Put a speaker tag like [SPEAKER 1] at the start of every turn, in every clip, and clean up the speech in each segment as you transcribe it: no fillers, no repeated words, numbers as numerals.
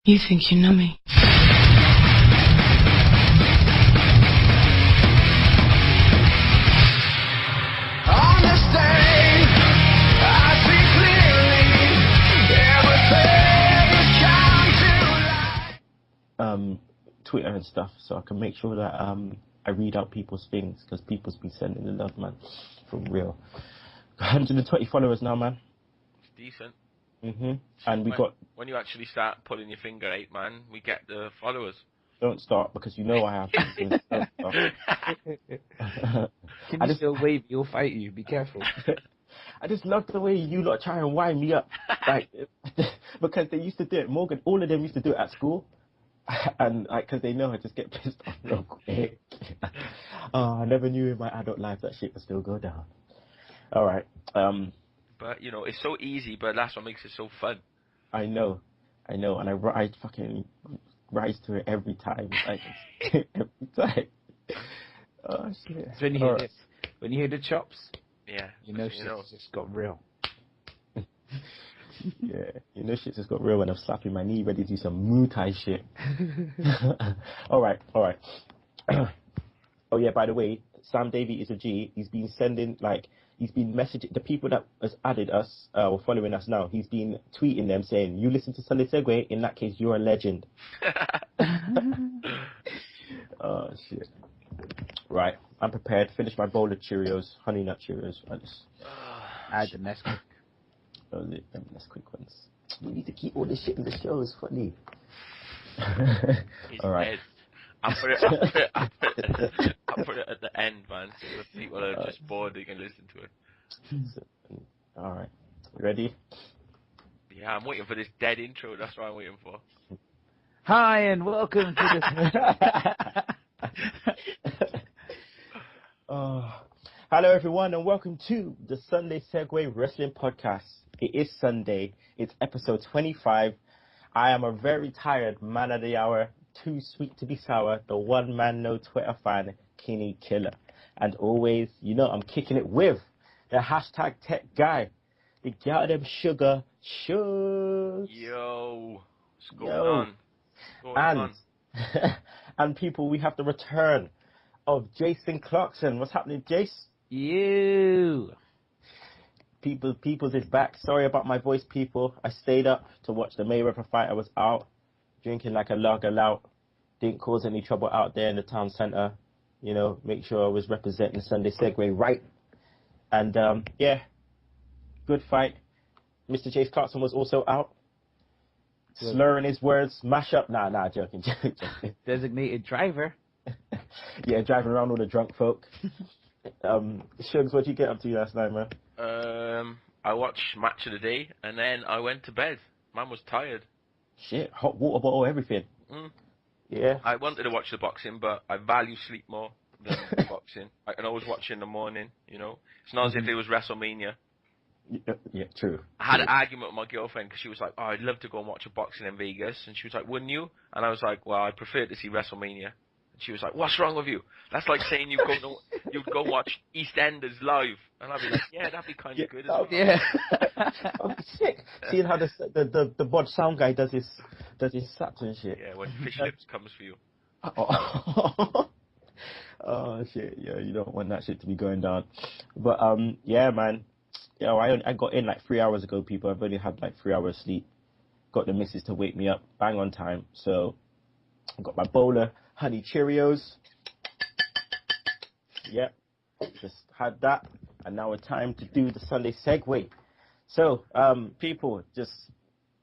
[SPEAKER 1] You think you know me?
[SPEAKER 2] On this day, I see clearly everything has come to light.
[SPEAKER 3] Twitter and stuff, so I can make sure that I read out people's things, because people's been sending the love, man, for real. 120 followers now, man.
[SPEAKER 4] It's decent.
[SPEAKER 3] And we got.
[SPEAKER 4] When you actually start pulling your finger out, man, we get the followers.
[SPEAKER 3] Don't start, because you know I have to. Don't start.
[SPEAKER 5] Can you still wave? He'll fight you. Be careful.
[SPEAKER 3] I just love the way you lot try and wind me up, like, because they used to do it. Morgan, all of them used to do it at school, and like, because they know I just get pissed off real quick. I never knew in my adult life that shit would still go down. All right.
[SPEAKER 4] But you know, it's so easy, but that's what makes it so fun.
[SPEAKER 3] I know, and I fucking rise to it every time, like every time. Oh shit!
[SPEAKER 5] So when you hear this, when you hear the chops,
[SPEAKER 4] yeah,
[SPEAKER 5] you know shit's just got real.
[SPEAKER 3] Yeah, you know shit's just got real when I'm slapping my knee, ready to do some Muay Thai shit. All right. Oh yeah, by the way, Sam Davey is a G. He's been sending, like, he's been messaging the people that has added us or following us now. He's been tweeting them saying, "You listen to Sunday Segue. In that case, you're a legend." Oh shit! Right, I'm prepared. Finish my bowl of Cheerios, honey nut Cheerios.
[SPEAKER 5] Add the Nesquik.
[SPEAKER 3] Oh, the Nesquik ones. We need to keep all this shit in the show. It's funny. All right.
[SPEAKER 4] I'll put it at the end, man, so the people are just bored, they can listen to it.
[SPEAKER 3] All right. Ready?
[SPEAKER 4] Yeah, I'm waiting for this dead intro. That's what I'm waiting for.
[SPEAKER 5] Hi, and welcome to this.
[SPEAKER 3] Hello, everyone, and welcome to the Sunday Segue Wrestling Podcast. It is Sunday. It's episode 25. I am a very tired man of the hour, too sweet to be sour, the one man, no Twitter fan, Kenny Killer. And always, you know, I'm kicking it with the hashtag tech guy, the goddamn sugar Sugs.
[SPEAKER 4] Yo, what's going on?
[SPEAKER 3] And people, we have the return of Jason Clarkson. What's happening, Jace?
[SPEAKER 5] You.
[SPEAKER 3] People's is back. Sorry about my voice, people. I stayed up to watch the Mayweather fight. I was out drinking like a lager lout. Didn't cause any trouble out there in the town centre. You know, make sure I was representing Sunday Segue right. And yeah, good fight. Mr. Jace Clarkson was also out. Slurring his words, mash up. Nah, joking.
[SPEAKER 5] Designated driver.
[SPEAKER 3] Yeah, driving around all the drunk folk. Shugs, what'd you get up to last night, man?
[SPEAKER 4] I watched Match of the Day, and then I went to bed. Man was tired.
[SPEAKER 3] Shit, hot water bottle, everything. Yeah.
[SPEAKER 4] I wanted to watch the boxing, but I value sleep more than the boxing. I can always watch in the morning, you know. It's not as if it was WrestleMania.
[SPEAKER 3] Yeah, true.
[SPEAKER 4] I had an argument with my girlfriend because she was like, "Oh, I'd love to go and watch a boxing in Vegas," and she was like, "Wouldn't you?" And I was like, "Well, I prefer to see WrestleMania." And she was like, "What's wrong with you? That's like saying you'd go watch EastEnders live." And I'd be like, "Yeah, that'd be kind of good as well."
[SPEAKER 5] Yeah.
[SPEAKER 3] I'd be sick. Seeing how the bod sound guy does his saps and shit.
[SPEAKER 4] Yeah, when Fish Lips comes for you.
[SPEAKER 3] Oh shit! Yeah, you don't want that shit to be going down. But yeah, man. Yeah, I got in like 3 hours ago, people. I've only had like 3 hours sleep. Got the missus to wake me up bang on time. So I got my bowl of honey Cheerios. Yep, just had that, and now it's time to do the Sunday Segue. So people,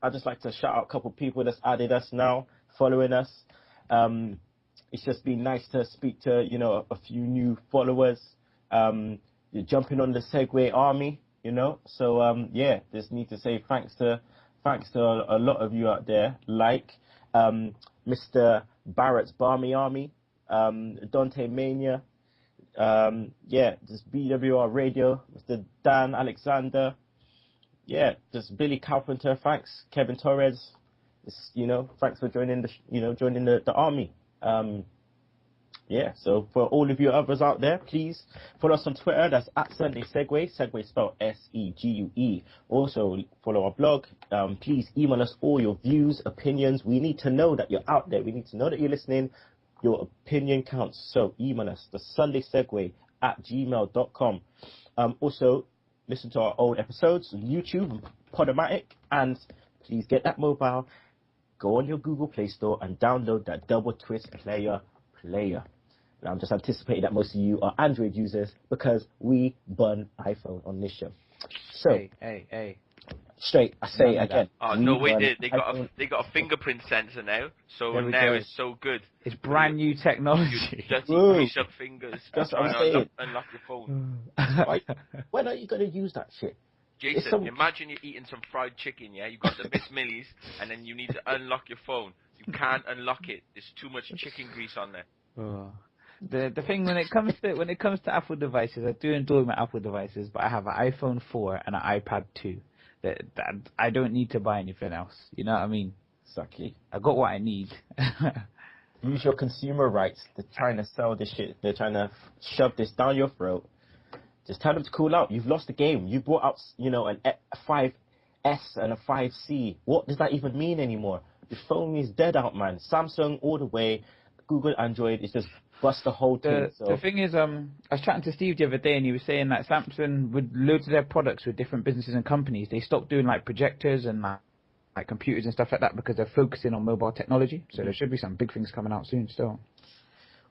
[SPEAKER 3] I just like to shout out a couple people that's added us now, following us. It's just been nice to speak to, you know, a few new followers. You're jumping on the Segue army, you know. So yeah, just need to say thanks to a lot of you out there, like Mr. Barrett's Barmy Army, Dante Mania, yeah, just BWR Radio, Mr. Dan Alexander, yeah, just Billy Carpenter, thanks, Kevin Torres, just, you know, thanks for joining the army. Yeah, so for all of you others out there, please follow us on Twitter. That's at Sunday Segue. Segue spelled Segue. Also, follow our blog. Please email us all your views, opinions. We need to know that you're out there. We need to know that you're listening. Your opinion counts. So email us, the Sunday Segue at gmail.com. Also, listen to our old episodes on YouTube and Podomatic. And please get that mobile. Go on your Google Play Store and download that Double Twist player. And I'm just anticipating that most of you are Android users because we burn iPhone on this show. So,
[SPEAKER 5] Hey.
[SPEAKER 3] straight, I say it again.
[SPEAKER 4] Oh
[SPEAKER 3] we
[SPEAKER 4] no, wait,
[SPEAKER 3] burn
[SPEAKER 4] they
[SPEAKER 3] iPhone.
[SPEAKER 4] got a fingerprint sensor now, so
[SPEAKER 5] There we
[SPEAKER 4] now
[SPEAKER 5] go.
[SPEAKER 4] it's so good.
[SPEAKER 5] It's brand new technology.
[SPEAKER 4] Just
[SPEAKER 3] Whoa.
[SPEAKER 4] grease up fingers.
[SPEAKER 3] That's what I'm
[SPEAKER 4] trying to
[SPEAKER 3] saying.
[SPEAKER 4] unlock your phone.
[SPEAKER 3] When are you going to use that shit?
[SPEAKER 4] Jason, imagine you're eating some fried chicken, yeah? You got the Miss Millies, and then you need to unlock your phone. You can't unlock it. There's too much chicken grease on there.
[SPEAKER 5] Oh. The thing when it comes to Apple devices, I do enjoy my Apple devices, but I have an iPhone 4 and an iPad 2. That I don't need to buy anything else. You know what I mean?
[SPEAKER 3] Exactly.
[SPEAKER 5] I got what I need.
[SPEAKER 3] Use your consumer rights. They're trying to sell this shit. They're trying to shove this down your throat. Just tell them to cool out. You've lost the game. You brought out, a 5S and a 5C. What does that even mean anymore? Your phone is dead out, man. Samsung all the way. Google Android is just bust the whole thing.
[SPEAKER 5] The thing is, I was chatting to Steve the other day, and he was saying that Samsung, with loads of their products with different businesses and companies, they stopped doing like projectors and like computers and stuff like that because they're focusing on mobile technology. So there should be some big things coming out soon still.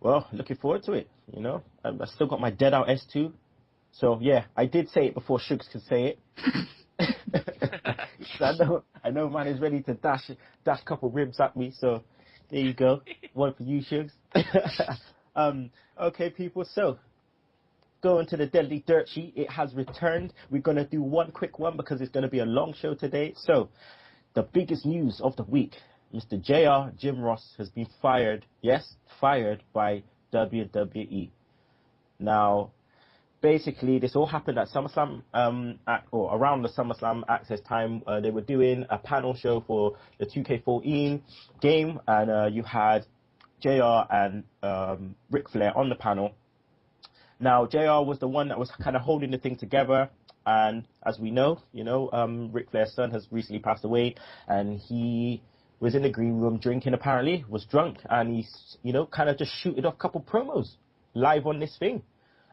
[SPEAKER 5] Well,
[SPEAKER 3] looking forward to it. I still got my dead out S2. So yeah, I did say it before Sugs could say it. I know man is ready to dash a couple ribs at me, so there you go. One for you, Sugs. Okay people, so going to the Deadly Dirt Sheet. It has returned. We're gonna do one quick one because it's gonna be a long show today. So the biggest news of the week, Mr. JR Jim Ross has been fired. Yes, fired by WWE. Now basically, this all happened at SummerSlam, or around the SummerSlam Access time. They were doing a panel show for the 2K14 game, and you had JR and Ric Flair on the panel. Now, JR was the one that was kind of holding the thing together, and as we know, Ric Flair's son has recently passed away, and he was in the green room drinking, apparently, was drunk, and he's, kind of just shooted off a couple promos live on this thing.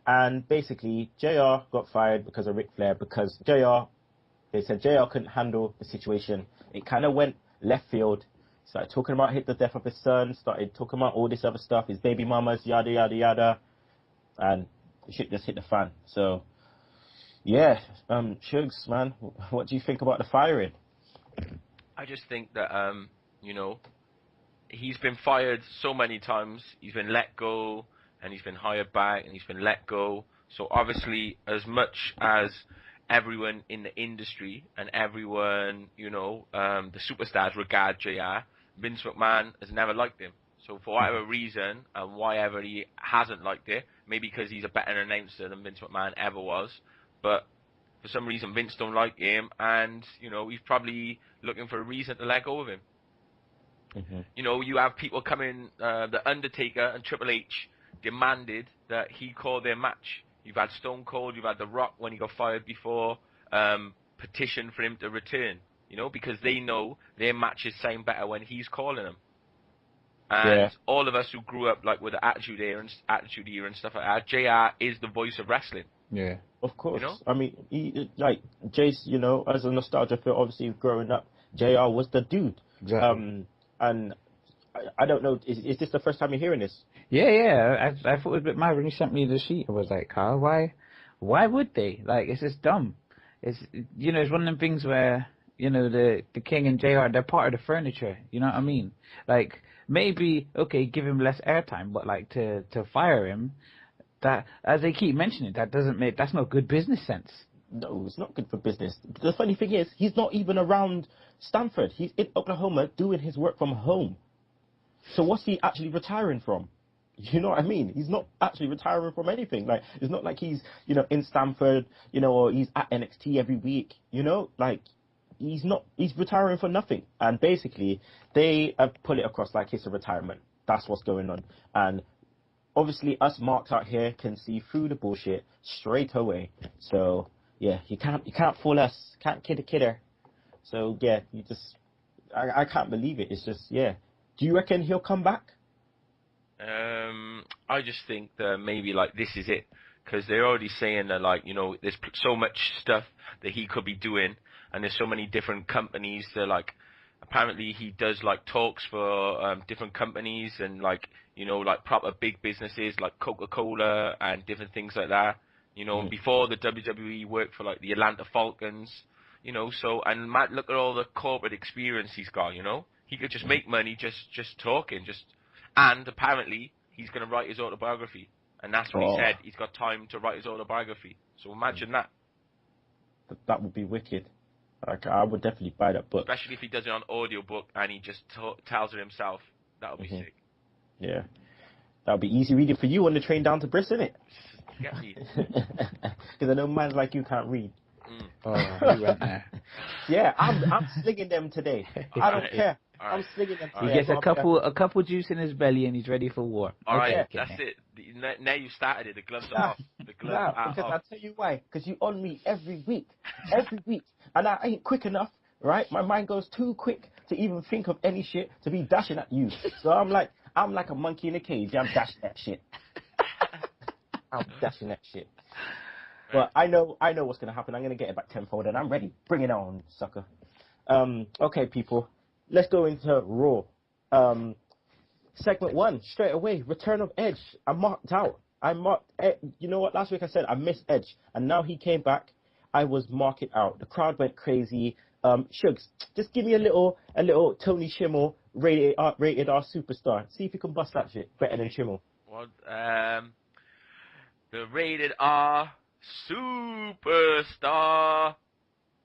[SPEAKER 3] And basically, JR got fired because of Ric Flair, because they said JR couldn't handle the situation. It kind of went left field. Started talking about the death of his son, started talking about all this other stuff, his baby mamas, yada, yada, yada. And the shit just hit the fan. So, yeah, Shugs, man, what do you think about the firing?
[SPEAKER 4] I just think that, he's been fired so many times. He's been let go. And he's been hired back, and he's been let go. So obviously, as much as everyone in the industry and everyone, the superstars regard JR, Vince McMahon has never liked him. So for whatever reason, and why ever he hasn't liked it, maybe because he's a better announcer than Vince McMahon ever was, but for some reason Vince don't like him, and, he's probably looking for a reason to let go of him. Mm-hmm. You have people coming, The Undertaker and Triple H, demanded that he call their match. You've had Stone Cold, you've had The Rock when he got fired before, petition for him to return, because they know their matches sound better when he's calling them. And all of us who grew up like with the Attitude Era and stuff like that, JR is the voice of wrestling.
[SPEAKER 3] Yeah, of course. I mean, Jace, as a nostalgia feel, obviously growing up, JR was the dude.
[SPEAKER 5] Exactly.
[SPEAKER 3] And I don't know, is this the first time you're hearing this?
[SPEAKER 5] Yeah. I thought it was a bit mad when you sent me the sheet. I was like, Carl, why would they? Like, it's just dumb. It's one of them things where, the King and JR, they're part of the furniture. You know what I mean? Like, maybe, okay, give him less airtime, but like to fire him, that, as they keep mentioning, that's not good business sense.
[SPEAKER 3] No, it's not good for business. The funny thing is, he's not even around Stanford. He's in Oklahoma doing his work from home. So what's he actually retiring from? You know what I mean? He's not actually retiring from anything. Like, it's not like he's, in Stanford, or he's at NXT every week, like, he's retiring for nothing. And basically, they have put it across like it's a retirement. That's what's going on. And obviously us marks out here can see through the bullshit straight away. So yeah, you can't fool us. Can't kid a kidder. So yeah, I can't believe it. It's just, yeah. Do you reckon he'll come back?
[SPEAKER 4] I just think that maybe like this is it, because they're already saying that like, you know, there's so much stuff that he could be doing, and there's so many different companies that like, apparently he does like talks for different companies and like, you know, like proper big businesses like Coca-Cola and different things like that. You know, before the WWE worked for like the Atlanta Falcons, you know, so, and Matt, look at all the corporate experience he's got, you know. He could just make money just talking, and apparently he's going to write his autobiography. And that's what he said. He's got time to write his autobiography. So imagine that.
[SPEAKER 3] That would be wicked. Like, I would definitely buy that book.
[SPEAKER 4] Especially if he does it on audiobook and he just tells it himself. That would be sick.
[SPEAKER 3] Yeah. That would be easy reading for you on the train down to Bristol, innit?
[SPEAKER 4] Get me.
[SPEAKER 3] Because I know mans like you can't read.
[SPEAKER 5] Oh, you went there.
[SPEAKER 3] Yeah, I'm slinging them today. I don't care. I'm slinging them today.
[SPEAKER 5] He gets a couple juice in his belly and he's ready for war.
[SPEAKER 4] All right, that's it. Now you started it. The gloves are off. The gloves are
[SPEAKER 3] because
[SPEAKER 4] off.
[SPEAKER 3] I'll tell you why. Because you on me every week. Every week. And I ain't quick enough, right? My mind goes too quick to even think of any shit to be dashing at you. So I'm like a monkey in a cage. I'm dashing that shit. I'm dashing that shit. But I know what's gonna happen. I'm gonna get it back tenfold, and I'm ready. Bring it on, sucker. Okay, people, let's go into Raw. Segment 1, straight away. Return of Edge. I'm marked out. You know what? Last week I said I missed Edge, and now he came back. I was marked out. The crowd went crazy. Shugs, just give me a little Tony Schimmel rated R superstar. See if you can bust that shit better than Schimmel.
[SPEAKER 4] Well, the rated R superstar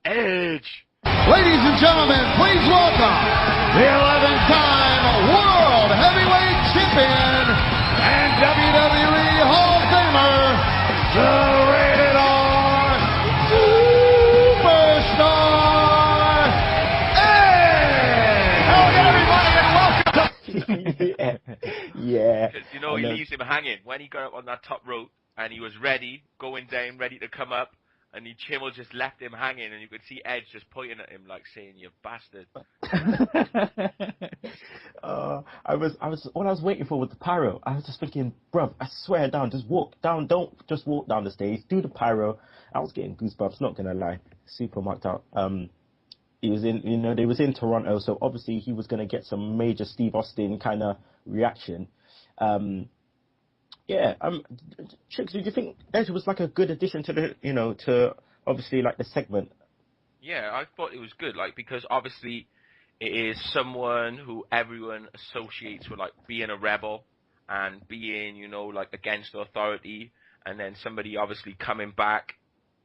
[SPEAKER 4] Edge.
[SPEAKER 2] Ladies and gentlemen, please welcome the 11-time World Heavyweight Champion and WWE Hall of Famer, the Rated R Superstar Edge! Hello again, everybody, and welcome!
[SPEAKER 3] Yeah.
[SPEAKER 4] You know, he leaves him hanging. When he got up on that top rope and he was ready, going down, ready to come up, and Chimmel just left him hanging, and you could see Edge just pointing at him like saying, "You bastard."
[SPEAKER 3] All I was waiting for was the pyro. I was just thinking, bruv, I swear down, just walk down, don't just walk down the stage, do the pyro. I was getting goosebumps, not gonna lie. Super marked out. He was they was in Toronto, so obviously he was gonna get some major Steve Austin kind of reaction. Chicks, do you think Edge was like a good addition to the, to obviously like the segment?
[SPEAKER 4] Yeah, I thought it was good, like, because obviously it is someone who everyone associates with like being a rebel and being, like against authority, and then somebody obviously coming back,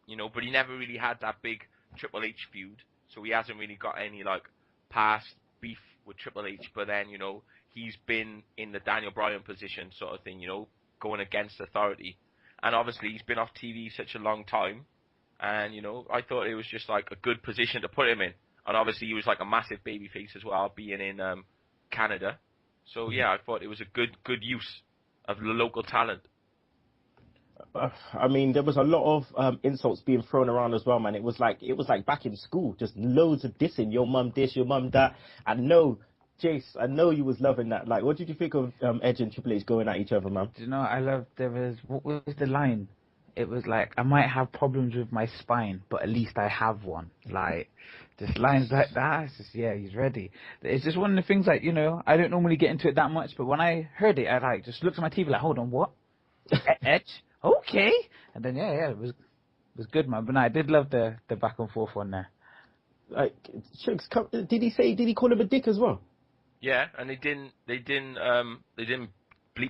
[SPEAKER 4] but he never really had that big Triple H feud, so he hasn't really got any like past beef with Triple H, but then, he's been in the Daniel Bryan position sort of thing, going against authority. And obviously he's been off TV such a long time. And, I thought it was just like a good position to put him in. And obviously he was like a massive babyface as well, being in Canada. So yeah, I thought it was a good use of the local talent.
[SPEAKER 3] I mean, there was a lot of insults being thrown around as well, man. It was like back in school, just loads of dissing. Your mum this, your mum that. Jace, I know you was loving that. Like, what did you think of Edge and Triple H going at each other, man?
[SPEAKER 5] Do you know, what was the line? It was like, I might have problems with my spine, but at least I have one. Like, just lines like that. It's just, yeah, he's ready. It's just one of the things, like, I don't normally get into it that much, but when I heard it, I just looked at my TV like, hold on, what? Edge? Okay. And then, yeah, it was good, man. But no, I did love the back and forth one there.
[SPEAKER 3] Like, did he call him a dick as well?
[SPEAKER 4] Yeah, and they didn't bleep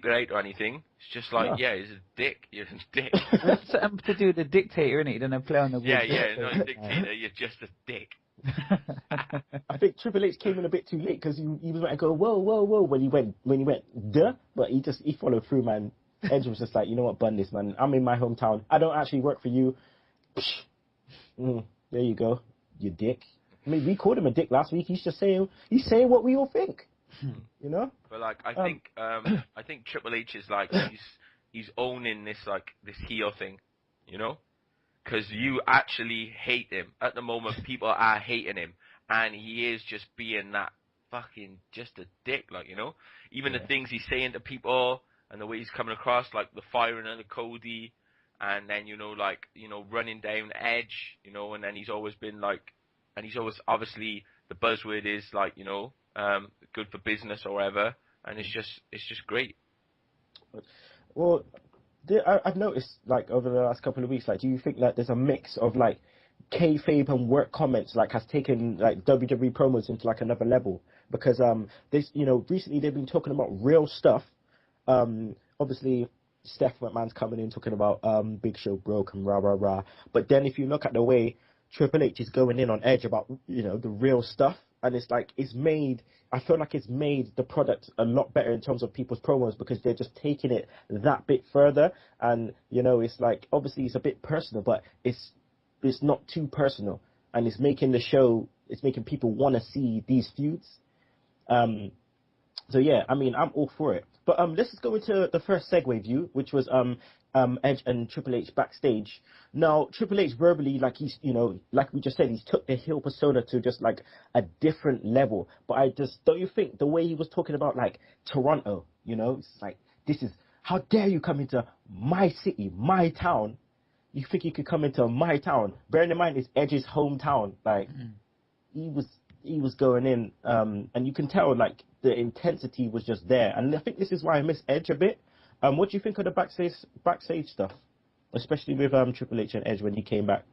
[SPEAKER 4] it out or anything. It's just like, yeah, he's a dick. You're a dick.
[SPEAKER 5] That's something to do with the dictator, innit? You don't play on the
[SPEAKER 4] yeah, no, dictator. You're just a dick.
[SPEAKER 3] I think Triple H came in a bit too late because he was about to go whoa when he went duh, but he followed through, man. Edge was just like, you know what, bun this, man. I'm in my hometown. I don't actually work for you. There you go, you dick. I mean, we called him a dick last week. He's saying what we all think. You know?
[SPEAKER 4] But like, I think Triple H is like he's owning this like this heel thing, you know? Because you actually hate him at the moment. People are hating him, and he is just being that fucking just a dick, like, you know. Even the things he's saying to people and the way he's coming across, like the firing of the Cody, and then running down Edge, you know, and then he's always been like, and he's always obviously the buzzword is like, you know, good for business or whatever, and it's just great.
[SPEAKER 3] Well, I've noticed, like, over the last couple of weeks, like, do you think that there's a mix of, like, kayfabe and work comments, like, has taken, like, WWE promos into, like, another level? Because, this, you know, recently they've been talking about real stuff. Obviously, Steph McMahon's coming in talking about, Big Show broke and rah, rah, rah. But then if you look at the way Triple H is going in on Edge about, you know, the real stuff, and it's like, I feel like it's made the product a lot better in terms of people's promos because they're just taking it that bit further. And, you know, it's like, obviously it's a bit personal, but it's not too personal. And it's making the show, it's making people want to see these feuds. So yeah, I mean, I'm all for it. But let's just go into the first segue view, which was Edge and Triple H backstage. Now, Triple H verbally, like he's, you know, like we just said, he's took the heel persona to just like a different level. But don't you think the way he was talking about like Toronto, you know, it's like, this is, how dare you come into my city, my town? You think you could come into my town? Bearing in mind it's Edge's hometown. Like, he was going in, and you can tell like the intensity was just there. And I think this is why I miss Edge a bit. What do you think of the backstage stuff, especially with Triple H and Edge when he came back?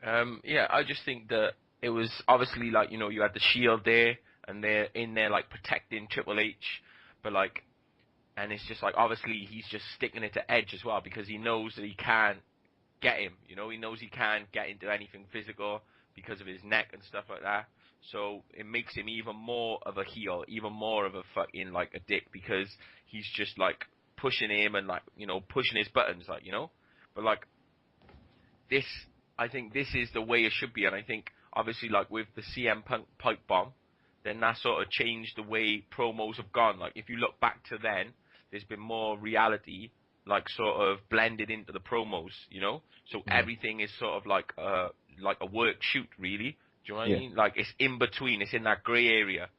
[SPEAKER 4] Yeah, I just think that it was obviously like, you know, you had the Shield there, and they're in there like protecting Triple H, but like, and it's just like obviously he's just sticking it to Edge as well because he knows that he can't get him. You know, he knows he can't get into anything physical because of his neck and stuff like that. So it makes him even more of a heel, even more of a fucking like a dick because he's just like pushing him and like, you know, pushing his buttons, like, you know. But like this, I think this is the way it should be, and I think obviously like with the CM Punk pipe bomb, then that sort of changed the way promos have gone. Like if you look back to then, there's been more reality like sort of blended into the promos, you know. So everything is sort of like a work shoot, really. Do you know what I mean? Like it's in between, it's in that grey area,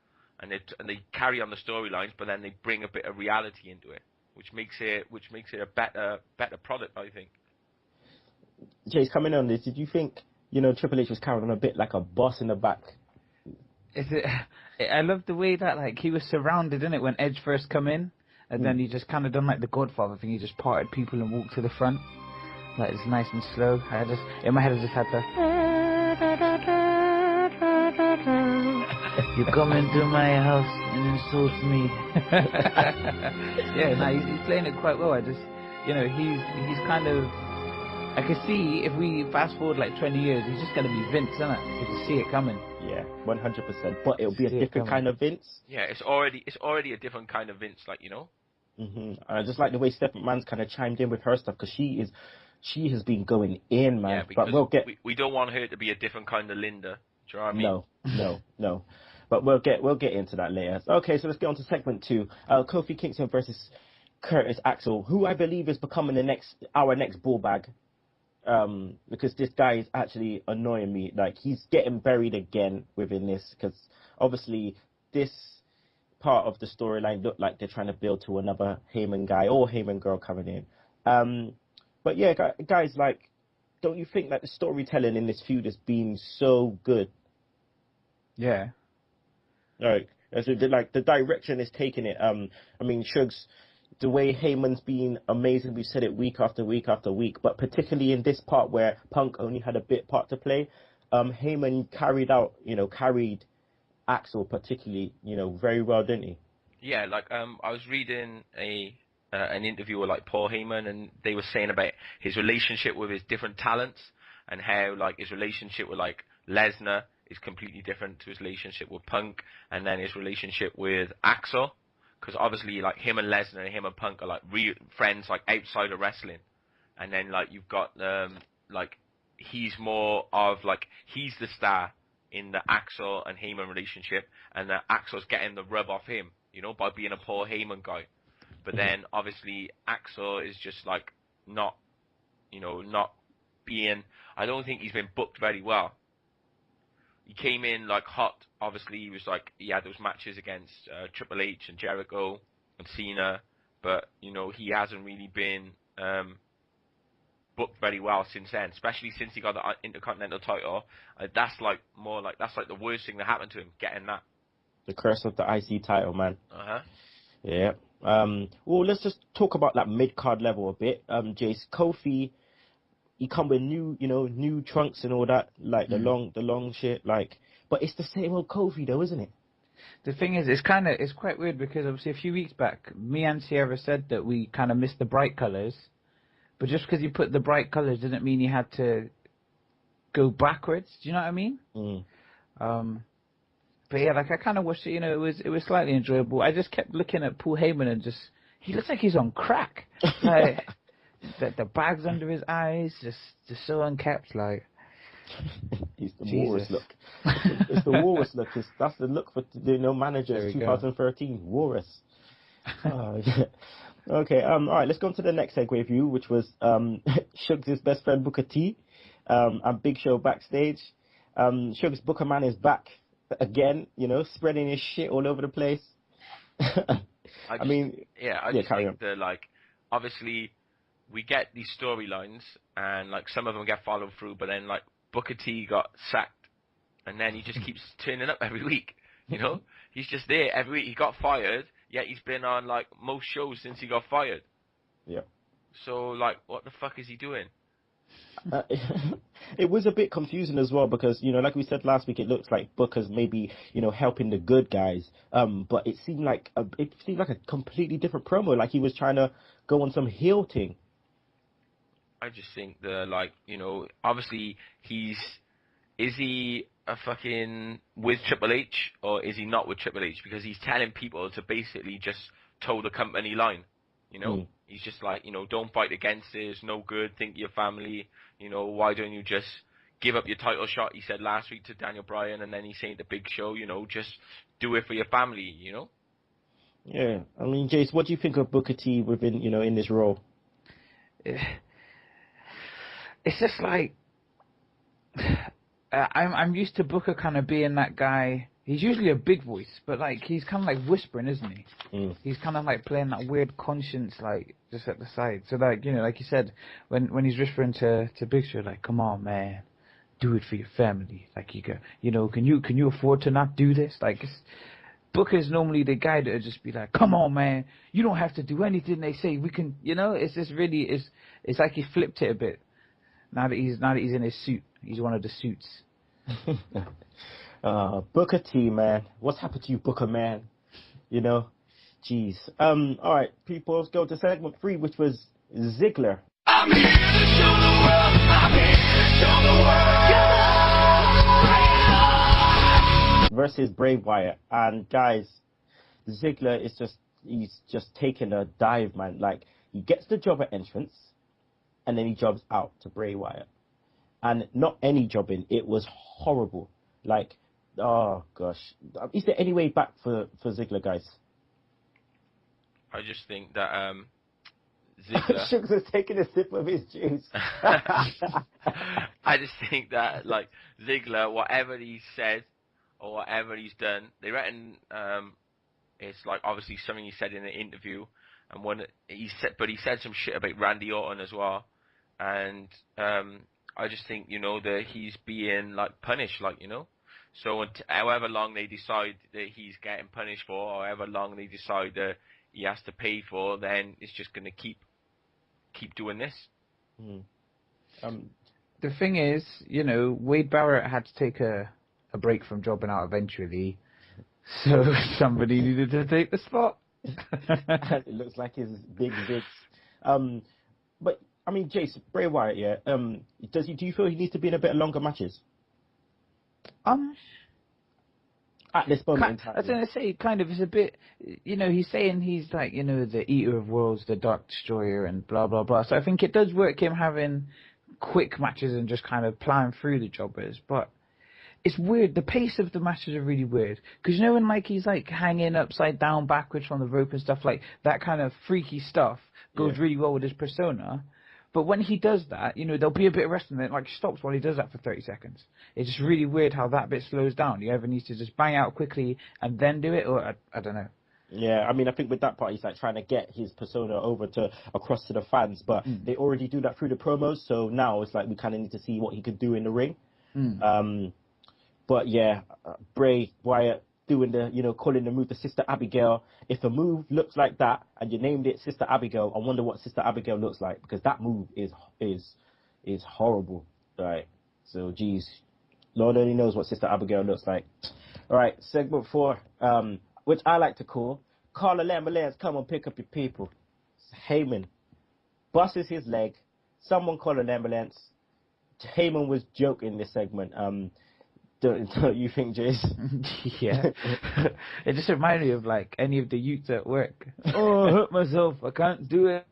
[SPEAKER 4] and they carry on the storylines, but then they bring a bit of reality into it, which makes it a better product, I think.
[SPEAKER 3] Jay's coming on this. Did you think, you know, Triple H was carrying on a bit like a boss in the back?
[SPEAKER 5] I love the way that like he was surrounded in it when Edge first come in, and then he just kind of done like the Godfather thing. He just parted people and walked to the front, like it's nice and slow. In my head I just had the. You come into my house and insult me. Yeah, no, he's playing it quite well. I just, you know, he's kind of. I can see if we fast forward like 20 years, he's just gonna be Vince, isn't it? You can see it coming.
[SPEAKER 3] Yeah, 100%. But it'll be a different kind of Vince.
[SPEAKER 4] Yeah, it's already a different kind of Vince, like, you know.
[SPEAKER 3] I just like the way Steph McMahon's kind of chimed in with her stuff because she has been going in, man.
[SPEAKER 4] Yeah, because
[SPEAKER 3] but
[SPEAKER 4] we don't want her to be a different kind of Linda. Do you know what I
[SPEAKER 3] mean? No. But we'll get into that later. Okay, so let's get on to segment 2. Kofi Kingston versus Curtis Axel, who I believe is becoming our next bull bag. Because this guy is actually annoying me. Like, he's getting buried again within this, because obviously this part of the storyline looked like they're trying to build to another Heyman guy or Heyman girl coming in. But yeah, guys, like, don't you think that the storytelling in this feud has been so good?
[SPEAKER 5] Yeah.
[SPEAKER 3] Like, the direction is taking it. I mean, Sugs, the way Heyman's been amazing, we've said it week after week after week, but particularly in this part where Punk only had a bit part to play, Heyman carried Axel particularly, very well, didn't he?
[SPEAKER 4] Yeah, like, I was reading an interview with, like, Paul Heyman, and they were saying about his relationship with his different talents, and how, like, his relationship with, like, Lesnar is completely different to his relationship with Punk, and then his relationship with Axel. Because obviously, like, him and Lesnar and him and Punk are, like, real friends, like, outside of wrestling. And then, like, you've got, like, he's more of, like, he's the star, in the Axel and Heyman relationship, and that Axel's getting the rub off him, you know, by being a poor Heyman guy. But then obviously Axel is just like not being. I don't think he's been booked very well. He came in like hot. Obviously, he had those matches against Triple H and Jericho and Cena, but he hasn't really been booked very well since then. Especially since he got the Intercontinental title. That's the worst thing that happened to him, getting that.
[SPEAKER 3] The curse of the IC title, man. Yeah. Well, let's just talk about that mid-card level a bit. Jace, Kofi, he come with new trunks and all that, like the long shit, like. But it's the same old Kofi, though, isn't it?
[SPEAKER 5] The thing is, it's quite weird because obviously a few weeks back, me and Sierra said that we kind of missed the bright colors, but just because you put the bright colors didn't mean you had to go backwards. Do you know what I mean? But yeah, like I kind of wish it. It was slightly enjoyable. I just kept looking at Paul Heyman and he looks like he's on crack. Like the bags under his eyes, just so unkept. Like
[SPEAKER 3] he's the walrus look. It's the walrus look. That's the look for managers 2013 walrus. Okay. All right. Let's go on to the next segue view, which was Suggs' best friend Booker T, and Big Show backstage. Suggs Booker Man is back again. Spreading his shit all over the place.
[SPEAKER 4] I just think that obviously we get these storylines and some of them get followed through, but then Booker T got sacked, and then he just keeps turning up every week. He's just there every week. He got fired, yet he's been on most shows since he got fired.
[SPEAKER 3] Yeah.
[SPEAKER 4] So what the fuck is he doing?
[SPEAKER 3] It was a bit confusing as well because like we said last week, it looks like Booker's maybe helping the good guys, but it seemed like a completely different promo, like he was trying to go on some heel thing.
[SPEAKER 4] I just think that obviously is he a fucking with Triple H or is he not with Triple H, because he's telling people to basically just toe the company line. He's just don't fight against it, it's no good, think of your family, why don't you just give up your title shot, he said last week to Daniel Bryan, and then he's saying the Big Show, just do it for your family,
[SPEAKER 3] Yeah, I mean, Jace, what do you think of Booker T within, in this role?
[SPEAKER 5] It's just I'm used to Booker kind of being that guy. He's usually a big voice, but he's kind of whispering, isn't he? He's kind of playing that weird conscience, just at the side. So like you said, when he's whispering to Big Show, come on, man, do it for your family. You go, can you afford to not do this? Booker's normally the guy that would just be come on, man, you don't have to do anything they say. We can, it's just really, it's like he flipped it a bit. Now that he's in his suit, he's one of the suits.
[SPEAKER 3] Booker T, man. What's happened to you, Booker, man? Jeez. All right, people, let's go to segment 3, which was Ziggler.
[SPEAKER 2] I'm here to show the world. I'm here to show the world.
[SPEAKER 3] Versus Bray Wyatt. And guys, Ziggler is he's just taking a dive, man. He gets the job at entrance, and then he jobs out to Bray Wyatt. And not any jobbing, it was horrible. Oh gosh. Is there any way back for Ziggler, guys?
[SPEAKER 4] I just think that Ziggler...
[SPEAKER 3] Suggs is taking a sip of his juice.
[SPEAKER 4] I just think that Ziggler, whatever he said or whatever he's done, they reckon it's obviously something he said in an interview, and he said some shit about Randy Orton as well, and I just think that he's being punished, So however long they decide that he's getting punished for, or however long they decide that he has to pay for, then it's just going to keep doing this.
[SPEAKER 5] The thing is, Wade Barrett had to take a break from jobbing out eventually, so somebody needed to take the spot.
[SPEAKER 3] It looks like his big zigs. But I mean, Jace, Bray Wyatt, yeah. Do you feel he needs to be in a bit longer matches? At this moment in time.
[SPEAKER 5] I was going to say, it's a bit, he's saying he's the Eater of Worlds, the Dark Destroyer, and blah, blah, blah. So I think it does work him having quick matches and just kind of plowing through the jobbers. But it's weird. The pace of the matches are really weird. Because you know when like he's like hanging upside down backwards from the rope and stuff like that kind of freaky stuff goes really well with his persona. But when he does that, you know, there'll be a bit of wrestling that like stops while he does that for 30 seconds. It's just really weird how that bit slows down. You ever need to just bang out quickly and then do it, or I don't know.
[SPEAKER 3] Yeah, I mean, I think with that part, he's like trying to get his persona over to across to the fans, but they already do that through the promos. So now it's like we kind of need to see what he could do in the ring. But yeah, Bray, Wyatt doing the, you know, calling the move to Sister Abigail. If a move looks like that and you named it Sister Abigail, I wonder what Sister Abigail looks like, because that move is horrible, right? So, geez, Lord only knows what Sister Abigail looks like. All right, segment 4, which I like to call Call an ambulance, come and pick up your people. Heyman busts his leg. Someone call an ambulance. Heyman was joking this segment. Don't you think, Jace?
[SPEAKER 5] Yeah. It just reminded me of like any of the youths at work. Oh, I hurt myself. I can't do it.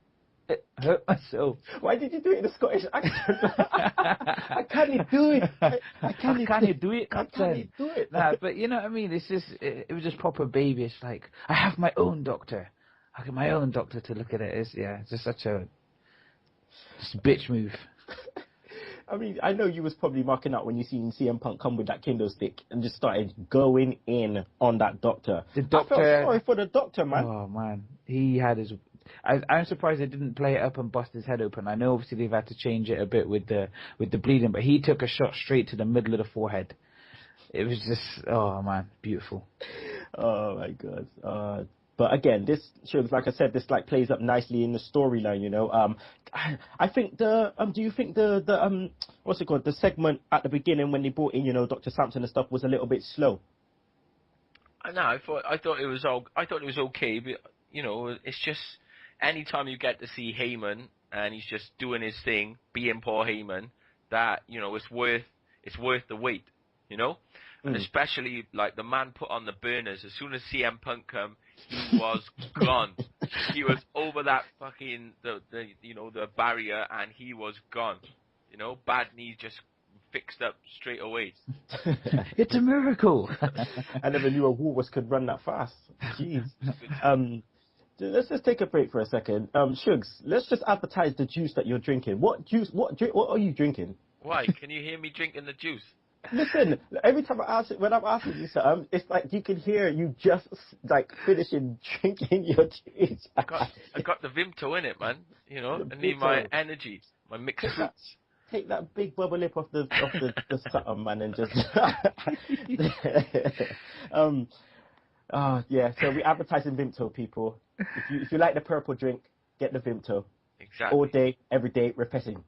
[SPEAKER 5] I hurt myself.
[SPEAKER 3] Why did you do it in a Scottish accent? I can't do it. I can't
[SPEAKER 5] do it, Captain.
[SPEAKER 3] I can't do it.
[SPEAKER 5] Nah, but you know what I mean? It's just, it was just proper babyish. Like, I have my own doctor. I get my own doctor to look at it. It's just such a bitch move.
[SPEAKER 3] I mean, I know you was probably marking out when you seen CM Punk come with that kendo stick and just started going in on that doctor.
[SPEAKER 5] The doctor.
[SPEAKER 3] I felt sorry for the doctor, man.
[SPEAKER 5] Oh man, he had his. I'm surprised they didn't play it up and bust his head open. I know obviously they've had to change it a bit with the bleeding, but he took a shot straight to the middle of the forehead. It was just, oh man, beautiful.
[SPEAKER 3] Oh my god. But again, this shows, like I said, this like plays up nicely in the storyline, you know. I think do you think the what's it called? The segment at the beginning when they brought in, you know, Dr. Sampson and stuff was a little bit slow.
[SPEAKER 4] No, I thought it was okay, but you know, it's just anytime you get to see Heyman and he's just doing his thing, being poor Heyman, that, you know, it's worth the wait, you know. And especially like the man put on the burners as soon as CM Punk come. He was gone. He was over that fucking the barrier, and he was gone. You know, bad knee just fixed up straight away.
[SPEAKER 5] It's a miracle.
[SPEAKER 3] I never knew a walrus could run that fast. Jeez. Let's just take a break for a second. Shugs, let's just advertise the juice that you're drinking. What are you drinking?
[SPEAKER 4] Why? Can you hear me drinking the juice?
[SPEAKER 3] Listen, every time when I'm asking you something, it's like you can hear you just like finishing drinking your juice.
[SPEAKER 4] I got the Vimto in it, man. You know, I need my energy, my mixed fruits.
[SPEAKER 3] Take that big bubble lip off the something, man, and just yeah. So we're advertising Vimto, people. If you like the purple drink, get the Vimto.
[SPEAKER 4] Exactly.
[SPEAKER 3] All day, every day, refreshing.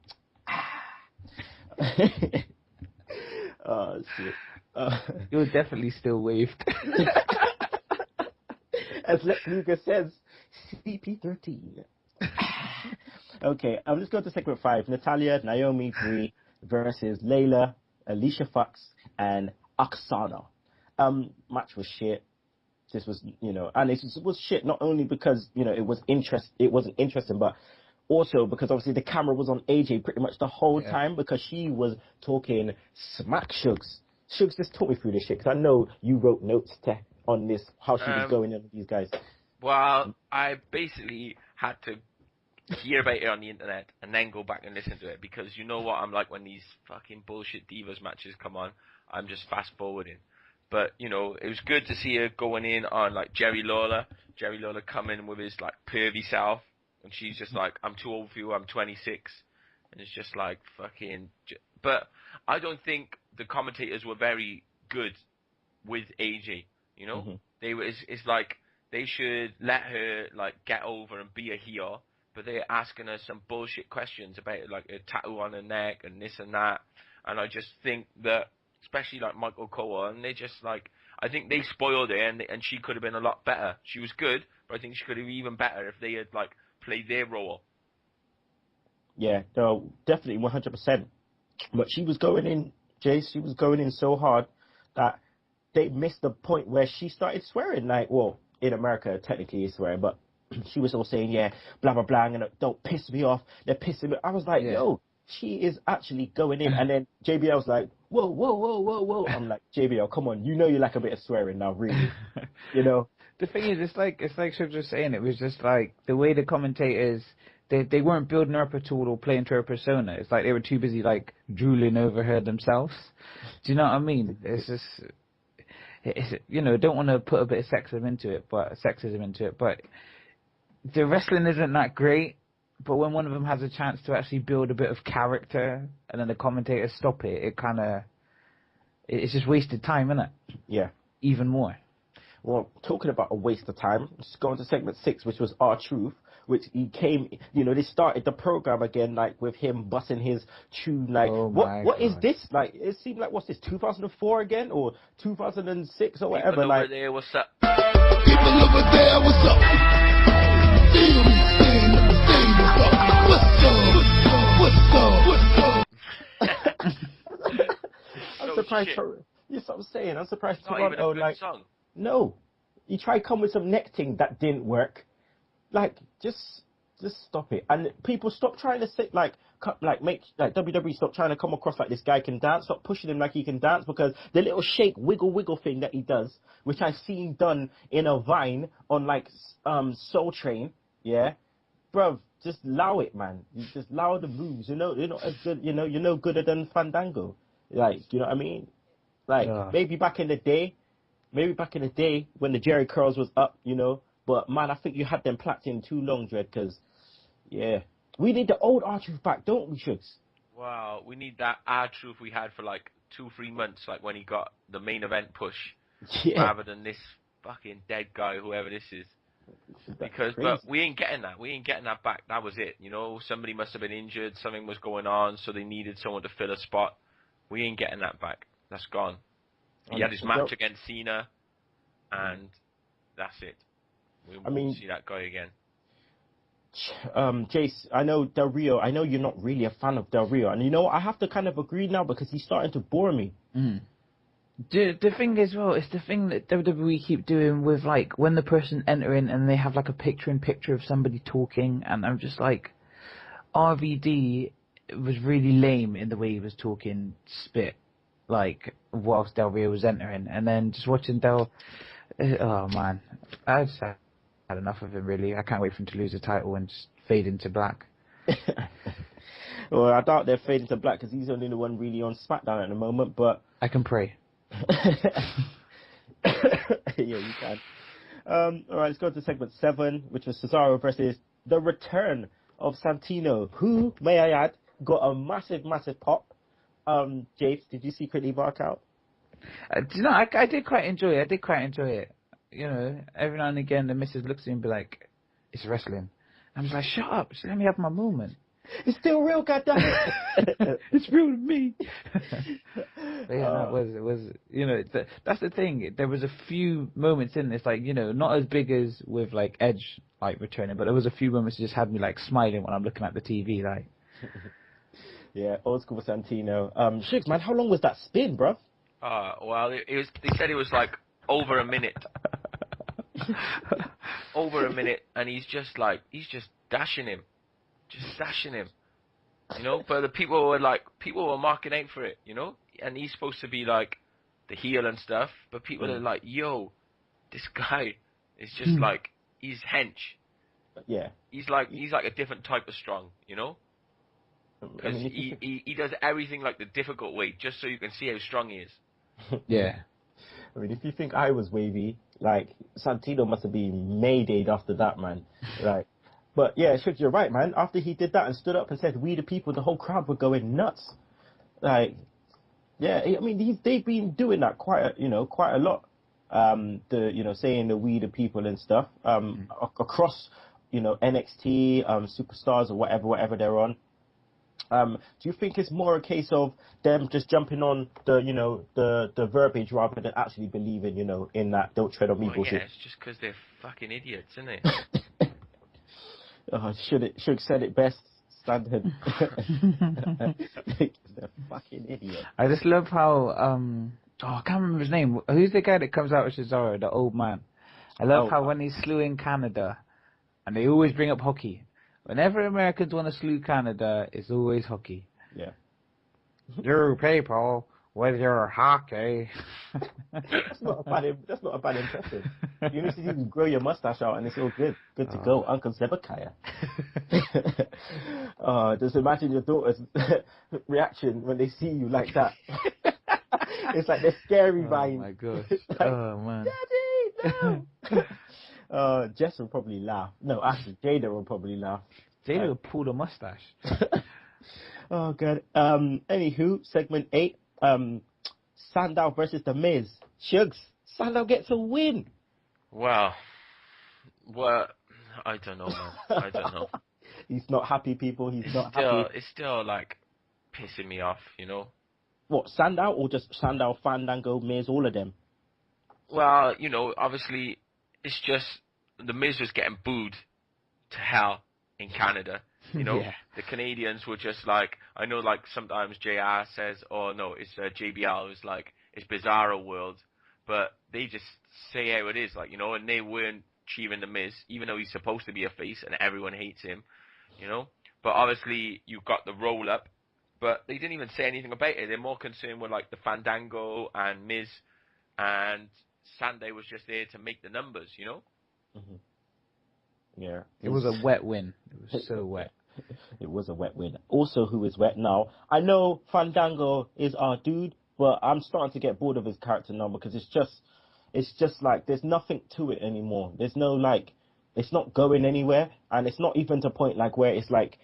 [SPEAKER 3] Oh shit!
[SPEAKER 5] You're definitely still waved.
[SPEAKER 3] As Lex Luger says, CP13. Okay, let's go to segment 5. Natalya, Naomi, Brie versus Layla, Alicia Fox, and Aksana. Match was shit. This was, you know, and it was shit not only because, you know, it wasn't interesting, but also because obviously the camera was on AJ pretty much the whole time because she was talking smack. Shugs, just talk me through this shit because I know you wrote notes on this, how she was going in with these guys.
[SPEAKER 4] Well, I basically had to hear about it on the internet and then go back and listen to it because you know what I'm like when these fucking bullshit Divas matches come on. I'm just fast forwarding. But, you know, it was good to see her going in on like Jerry Lawler coming with his like pervy self. And she's just like, I'm too old for you, I'm 26. And it's just like, fucking... But I don't think the commentators were very good with AJ, you know? Mm-hmm. It's like, they should let her, like, get over and be a heel. But they're asking her some bullshit questions about, like, a tattoo on her neck and this and that. And I just think that, especially, like, Michael Cole, and they just, like... I think they spoiled her, and she could have been a lot better. She was good, but I think she could have been even better if they had, like... play their role.
[SPEAKER 3] Yeah, no, definitely 100%. But she was going in, Jace, she was going in so hard that they missed the point where she started swearing. Like, well, in America, technically is swearing, but she was all saying, yeah, blah, blah, blah, and don't piss me off. They're pissing me. I was like, yo, she is actually going in. And then JBL was like, whoa, whoa, whoa, whoa, whoa. I'm like, JBL, come on, you know you like a bit of swearing now, really. You know?
[SPEAKER 5] The thing is, it's like Suge was saying, it was just like the way the commentators, they weren't building her up at all or playing to her persona. It's like they were too busy like drooling over her themselves. Do you know what I mean? It's just, you know, don't want to put a bit of sexism into it, but the wrestling isn't that great. But when one of them has a chance to actually build a bit of character, and then the commentators stop it, it's just wasted time, isn't it?
[SPEAKER 3] Yeah.
[SPEAKER 5] Even more.
[SPEAKER 3] Well, talking about a waste of time, let's go on to segment 6, which was R-Truth, which he came, you know, they started the program again, like, with him busting his tune, like, what is this? Like, it seemed like, what's this, 2004 again, or 2006, or whatever,
[SPEAKER 4] People
[SPEAKER 3] like...
[SPEAKER 4] over there, what's up?
[SPEAKER 2] People over there, what's up? What's up?
[SPEAKER 3] I'm surprised, that's what I'm saying, I'm surprised
[SPEAKER 4] It's not even a
[SPEAKER 3] Toronto,
[SPEAKER 4] good
[SPEAKER 3] like...
[SPEAKER 4] song.
[SPEAKER 3] No, you try come with some neck thing that didn't work. Like, just stop it. And people stop trying to say make WWE stop trying to come across like this guy can dance. Stop pushing him like he can dance, because the little shake, wiggle thing that he does, which I've seen done in a Vine on like Soul Train, yeah, bruv, just allow it, man. You just allow the moves. You know, you're not as good. You know, you're no gooder than Fandango. Like, you know what I mean? Like maybe back in the day when the Jerry curls was up, you know. But man, I think you had them placked in too long, Dread, because, yeah. We need the old R-Truth back, don't we, Shugs?
[SPEAKER 4] Wow, we need that R-Truth we had for like 2-3 months, like when he got the main event push, rather than this fucking dead guy, whoever this is. Because, but we ain't getting that. We ain't getting that back. That was it. You know, somebody must have been injured, something was going on, so they needed someone to fill a spot. We ain't getting that back. That's gone. He had his match against Cena, and that's it. We won't see that guy again.
[SPEAKER 3] Jace, I know Del Rio. I know you're not really a fan of Del Rio, and you know what? I have to kind of agree now, because he's starting to bore me.
[SPEAKER 5] The thing is, well, it's the thing that WWE keep doing with, like, when the person entering and they have like a picture-in-picture of somebody talking, and I'm just like, RVD was really lame in the way he was talking spit, like, whilst Del Rio was entering, and then just watching Del, oh man, I just had enough of him, really. I can't wait for him to lose the title and just fade into black.
[SPEAKER 3] Well, I doubt they're fading to black, because he's only the one really on SmackDown at the moment, but...
[SPEAKER 5] I can pray.
[SPEAKER 3] Yeah, you can. Alright, let's go to segment 7, which was Cesaro versus the return of Santino, who, may I add, got a massive pop. James, did you secretly mark out?
[SPEAKER 5] You know, I did quite enjoy it. You know, every now and again the missus looks at me and be like, it's wrestling. I'm just like, shut up, just let me have my moment.
[SPEAKER 3] It's still real, goddammit.
[SPEAKER 5] It's real to me. But yeah, no, it was, you know, that's the thing. There was a few moments in this, like, you know, not as big as with like Edge, like, returning, but there was a few moments that just had me like smiling when I'm looking at the TV, like.
[SPEAKER 3] Yeah, old school Santino. Shigs, man, how long was that spin, bro?
[SPEAKER 4] Well, they said it was like over a minute. Over a minute, and he's just dashing him. You know, but the people were marking out for it, you know? And he's supposed to be like the heel and stuff, but people are like, yo, this guy is just like, he's hench.
[SPEAKER 3] Yeah.
[SPEAKER 4] He's like a different type of strong, you know? Because he does everything like the difficult way, just so you can see how strong he is.
[SPEAKER 5] Yeah.
[SPEAKER 3] I mean, if you think I was wavy, like, Santino must have been Maydayed after that, man. Like, but yeah, Shigs, you're right, man. After he did that and stood up and said, "We the people," the whole crowd were going nuts. Like, yeah, I mean, they've been doing that quite a lot. Saying the "we the people" and stuff, across, NXT, superstars or whatever they're on. Do you think it's more a case of them just jumping on the verbiage rather than actually believing, in that "don't tread on me" bullshit?
[SPEAKER 4] Yeah, it's just because they're fucking idiots, isn't it?
[SPEAKER 3] Should have said it best. Standard. They're fucking idiots.
[SPEAKER 5] I just love how I can't remember his name. Who's the guy that comes out with Cesaro, the old man? I love how when he's slew in Canada, and they always bring up hockey. Whenever Americans want to slew Canada, it's always hockey.
[SPEAKER 3] Yeah.
[SPEAKER 5] You people with your hockey.
[SPEAKER 3] That's not a bad impression. You need to grow your mustache out, and it's all good. Good to go, Uncle Zebekiah. Just imagine your daughter's reaction when they see you like that. It's like they're scary, Ryan.
[SPEAKER 5] Oh my gosh.
[SPEAKER 3] Like,
[SPEAKER 5] Oh man.
[SPEAKER 3] Daddy, no. Jess will probably laugh. No, actually, Jada will probably laugh.
[SPEAKER 5] Jada will pull the mustache.
[SPEAKER 3] Oh god. Anywho, segment 8. Sandow versus The Miz. Shugs. Sandow gets a win.
[SPEAKER 4] Wow. What? I don't know, man. I don't know.
[SPEAKER 3] He's not happy, people. He's not happy.
[SPEAKER 4] It's still like pissing me off, you know.
[SPEAKER 3] What, Sandow or just Sandow, Fandango, Miz, all of them?
[SPEAKER 4] Well, you know, obviously, it's just the Miz was getting booed to hell in Canada. You know,
[SPEAKER 5] Yeah.
[SPEAKER 4] The Canadians were just like, I know, like sometimes JR says, oh no, it's JBL. It's like it's Bizarro World, but they just say how it is, like, you know, and they weren't cheering the Miz, even though he's supposed to be a face and everyone hates him, you know. But obviously, you've got the roll up. But they didn't even say anything about it. They're more concerned with like the Fandango and Miz, and Sandow was just there to make the numbers, you know.
[SPEAKER 3] Mm-hmm. Yeah,
[SPEAKER 5] It was a wet win. It was so wet.
[SPEAKER 3] It was a wet win. Also, who is wet now? I know Fandango is our dude, but I'm starting to get bored of his character now because it's just like there's nothing to it anymore. There's no like, it's not going anywhere, and it's not even to a point like where it's like.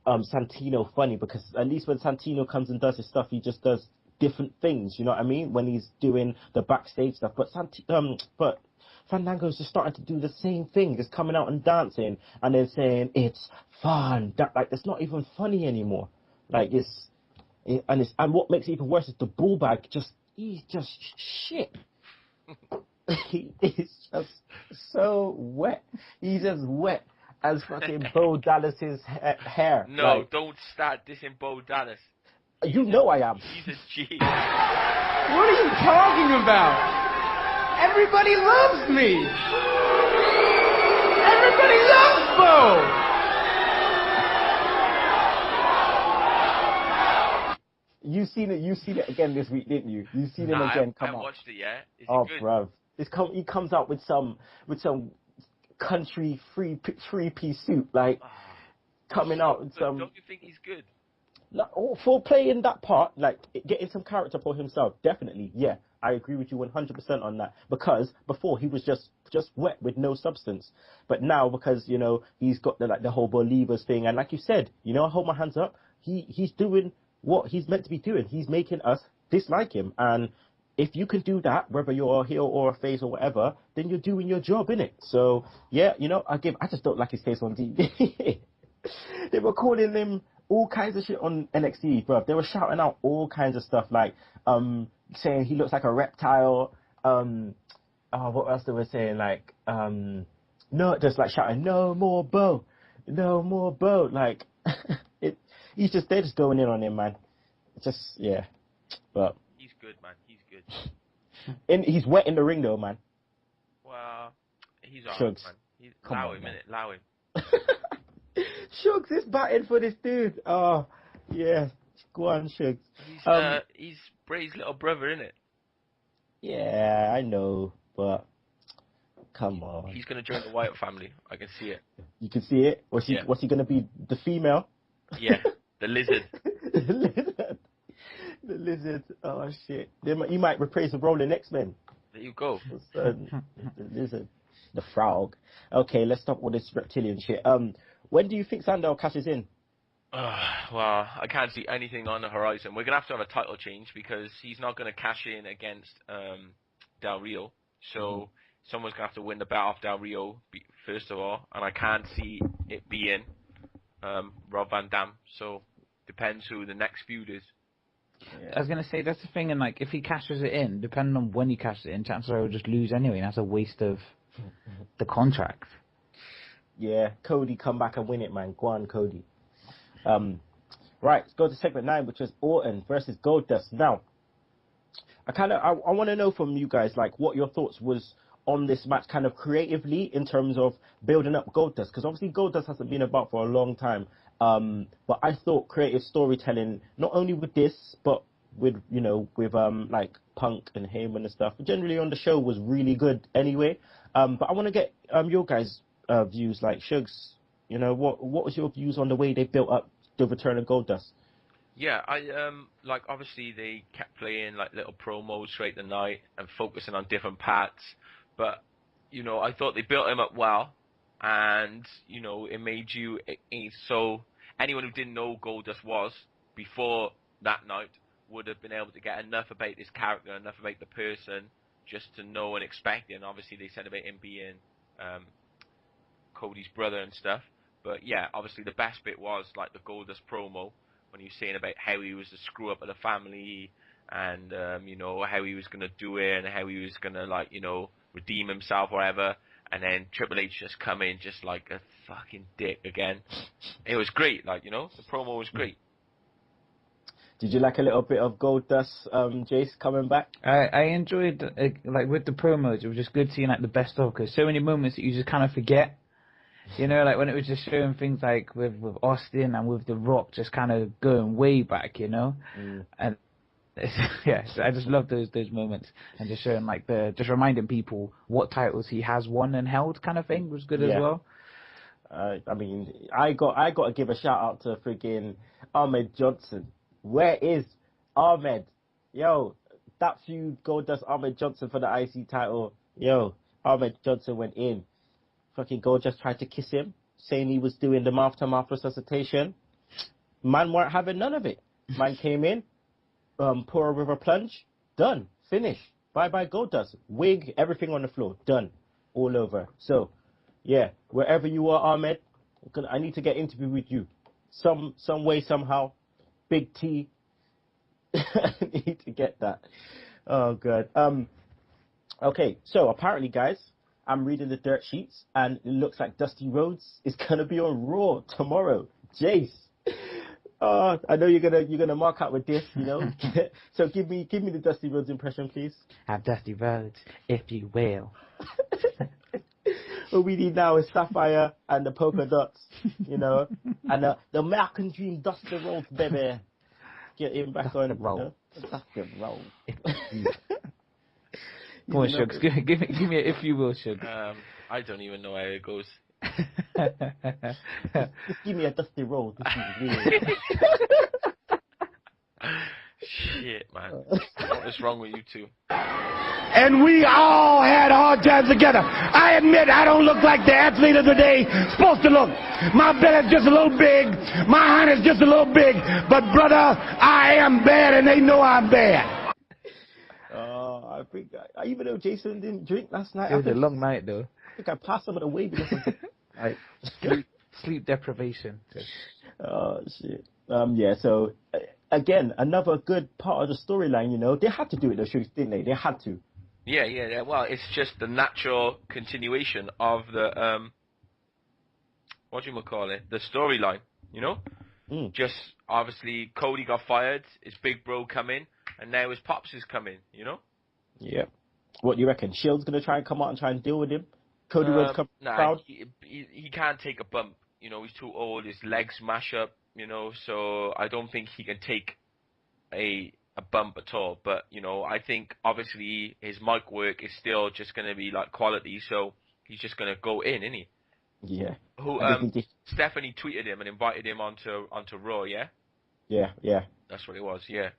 [SPEAKER 3] Santino funny, because at least when Santino comes and does his stuff, he just does different things, you know what I mean, when he's doing the backstage stuff. But Fandango's just starting to do the same thing, just coming out and dancing and then saying it's fun. Like, it's not even funny anymore. Like, and what makes it even worse is the bull bag. He's just shit. He is just so wet. He's just wet as fucking Bo Dallas's hair.
[SPEAKER 4] No,
[SPEAKER 3] like,
[SPEAKER 4] don't start dissing Bo Dallas.
[SPEAKER 3] You know I am.
[SPEAKER 4] He's a G.
[SPEAKER 5] What are you talking about? Everybody loves me. Everybody loves Bo.
[SPEAKER 3] You seen it again this week, didn't you? You seen him again come
[SPEAKER 4] I
[SPEAKER 3] out.
[SPEAKER 4] watched it, yeah. Is
[SPEAKER 3] Oh,
[SPEAKER 4] it good?
[SPEAKER 3] bruv. He comes out with some country three-piece suit, like coming out with some.
[SPEAKER 4] Don't you think he's good?
[SPEAKER 3] Like, for playing that part, like getting some character for himself, definitely, yeah, I agree with you 100% on that. Because before he was just wet with no substance, but now because you know he's got the whole believers thing, and like you said, you know, I hold my hands up. He's doing what he's meant to be doing. He's making us dislike him, and if you can do that, whether you're a heel or a face or whatever, then you're doing your job, innit? So, yeah, you know, I just don't like his face on TV. They were calling him all kinds of shit on NXT, bro. They were shouting out all kinds of stuff, like, saying he looks like a reptile. What else they were saying? Like, no, just like shouting, no more Bo. No more Bo. Like, they're just going in on him, man. Just, yeah. But.
[SPEAKER 4] He's good, man. He's good.
[SPEAKER 3] He's wet in the ring, though, man.
[SPEAKER 4] Well, he's alright,
[SPEAKER 3] Shugs.
[SPEAKER 4] man.
[SPEAKER 3] Come
[SPEAKER 4] Allow
[SPEAKER 3] on,
[SPEAKER 4] him,
[SPEAKER 3] man.
[SPEAKER 4] innit? Allow him.
[SPEAKER 3] Shugs is batting for this dude. Oh, yeah. Go on, Shugs.
[SPEAKER 4] He's Bray's little brother, innit?
[SPEAKER 3] Yeah, I know, but come on.
[SPEAKER 4] He's gonna join the Wyatt family. I can see it.
[SPEAKER 3] You can see it. What's
[SPEAKER 4] Yeah.
[SPEAKER 3] he gonna be? The female?
[SPEAKER 4] Yeah, the lizard.
[SPEAKER 3] The lizard. The lizard. Oh shit. You might reprise the role in X-Men.
[SPEAKER 4] There you go.
[SPEAKER 3] The lizard. The frog. Okay, let's stop with this reptilian shit. When do you think Sandow cashes in?
[SPEAKER 4] Well, I can't see anything on the horizon. We're gonna have to have a title change because he's not gonna cash in against Del Rio. So someone's gonna have to win the belt off Del Rio first of all, and I can't see it being Rob Van Dam. So depends who the next feud is.
[SPEAKER 3] Yeah.
[SPEAKER 5] I was going to say, that's the thing, and like, if he cashes it in, depending on when he cashes it in, chances are he'll just lose anyway, and that's a waste of the contract.
[SPEAKER 3] Yeah, Cody, come back and win it, man. Go on, Cody. Right, let's go to segment 9, which is Orton versus Goldust. Now, I want to know from you guys, like, what your thoughts was on this match, kind of creatively, in terms of building up Goldust, because obviously Goldust hasn't been about for a long time. But I thought creative storytelling, not only with this, but with like Punk and Heyman and stuff. Generally on the show was really good anyway. But I want to get your guys' views. Like Shugs, what was your views on the way they built up the return of Goldust?
[SPEAKER 4] Yeah, I like obviously they kept playing like little promos throughout the night and focusing on different parts, but I thought they built him up well, and it made you so anyone who didn't know who Goldust was before that night would have been able to get enough about his character, enough about the person, just to know and expect it. And obviously they said about him being Cody's brother and stuff, but yeah, obviously the best bit was like the Goldust promo, when he was saying about how he was the screw up of the family, and how he was gonna do it, and how he was gonna redeem himself or whatever, and then Triple H just come in just like a fucking dick again. It was great, the promo was great.
[SPEAKER 3] Did you like a little bit of Goldust, Jace coming back?
[SPEAKER 5] I enjoyed with the promos. It was just good seeing like the best of, because so many moments that you just kind of forget. Like when it was just showing things like with Austin and with The Rock just kind of going way back, and I just love those moments, and just showing just reminding people what titles he has won and held kind of thing was good as well.
[SPEAKER 3] I mean, I got to give a shout out to friggin' Ahmed Johnson. Where is Ahmed? Yo, that feud Goldust Ahmed Johnson for the IC title. Yo, Ahmed Johnson went in. Fucking Goldust tried to kiss him, saying he was doing the mouth-to-mouth resuscitation. Man weren't having none of it. Man came in, pour a river plunge, done, finish. Bye-bye Goldust. Wig, everything on the floor, done, all over. So, yeah, wherever you are, Ahmed, I need to get interview with you. Some way, somehow. Big T. I need to get that. Oh, God. Okay, so apparently, guys, I'm reading the dirt sheets, and it looks like Dusty Rhodes is gonna be on Raw tomorrow. Jace, I know you're gonna mark out with this, So give me the Dusty Rhodes impression, please.
[SPEAKER 5] I'm Dusty Rhodes, if you will.
[SPEAKER 3] What we need now is Sapphire and the polka dots, and the American Dream, Dusty Rhodes, baby. Get him back on. Dusty Rhodes.
[SPEAKER 5] Come on, Shugs. Give me a if you will, Shugs.
[SPEAKER 4] I don't even know how it goes.
[SPEAKER 3] Just give me a Dusty Rhodes. This is weird.
[SPEAKER 4] Shit, man. What is wrong with you two?
[SPEAKER 2] And we all had hard times together. I admit I don't look like the athlete of the day supposed to look. My belly's just a little big. My hand is just a little big. But brother, I am bad, and they know I'm bad.
[SPEAKER 3] I think even though Jason didn't drink last night,
[SPEAKER 5] it was a long night though.
[SPEAKER 3] I think I passed some of the way because of
[SPEAKER 5] sleep deprivation.
[SPEAKER 3] Oh shit. Yeah. So again, another good part of the storyline. They had to do it, though, didn't they? They had to.
[SPEAKER 4] Yeah. Well, it's just the natural continuation of the what do you call it? The storyline. Just obviously Cody got fired, his big bro come in, and now his pops is coming.
[SPEAKER 3] Yeah. What do you reckon? Shield's gonna try and come out and try and deal with him? Cody Rhodes come proud?
[SPEAKER 4] He can't take a bump. He's too old. His legs smash up. So I don't think he can take a bump at all. But I think obviously his mic work is still just gonna be like quality. So he's just gonna go in, isn't he?
[SPEAKER 3] Yeah.
[SPEAKER 4] Stephanie tweeted him and invited him onto Raw. Yeah.
[SPEAKER 3] Yeah.
[SPEAKER 4] That's what it was. Yeah.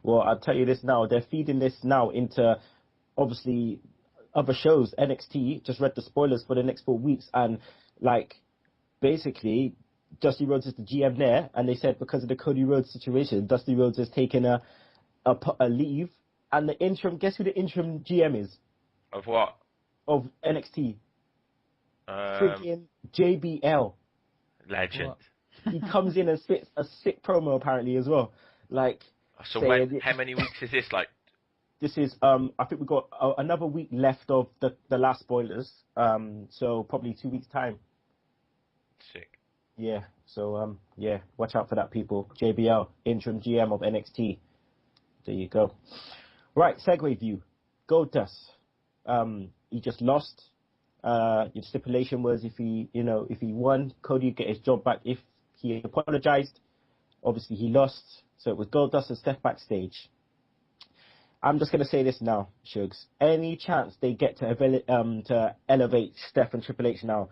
[SPEAKER 3] Well, I'll tell you this now. They're feeding this now into, obviously, other shows. NXT just read the spoilers for the next 4 weeks. And, basically, Dusty Rhodes is the GM there. And they said because of the Cody Rhodes situation, Dusty Rhodes has taken a leave. And the interim, guess who the interim GM is?
[SPEAKER 4] Of what?
[SPEAKER 3] Of NXT. Freaking JBL.
[SPEAKER 4] Legend.
[SPEAKER 3] What? He comes in and spits a sick promo, apparently, as well.
[SPEAKER 4] So how many weeks is this like?
[SPEAKER 3] This is I think we've got another week left of the last spoilers. So probably 2 weeks time.
[SPEAKER 4] Sick.
[SPEAKER 3] Yeah. So watch out for that, people. JBL, interim GM of NXT. There you go. Right, segue view. Goldust. He just lost. His stipulation was if he won, Cody would get his job back if he apologized. Obviously, he lost, so it was Goldust and Steph backstage. I'm just going to say this now, Shugs. Any chance they get to elevate Steph and Triple H now,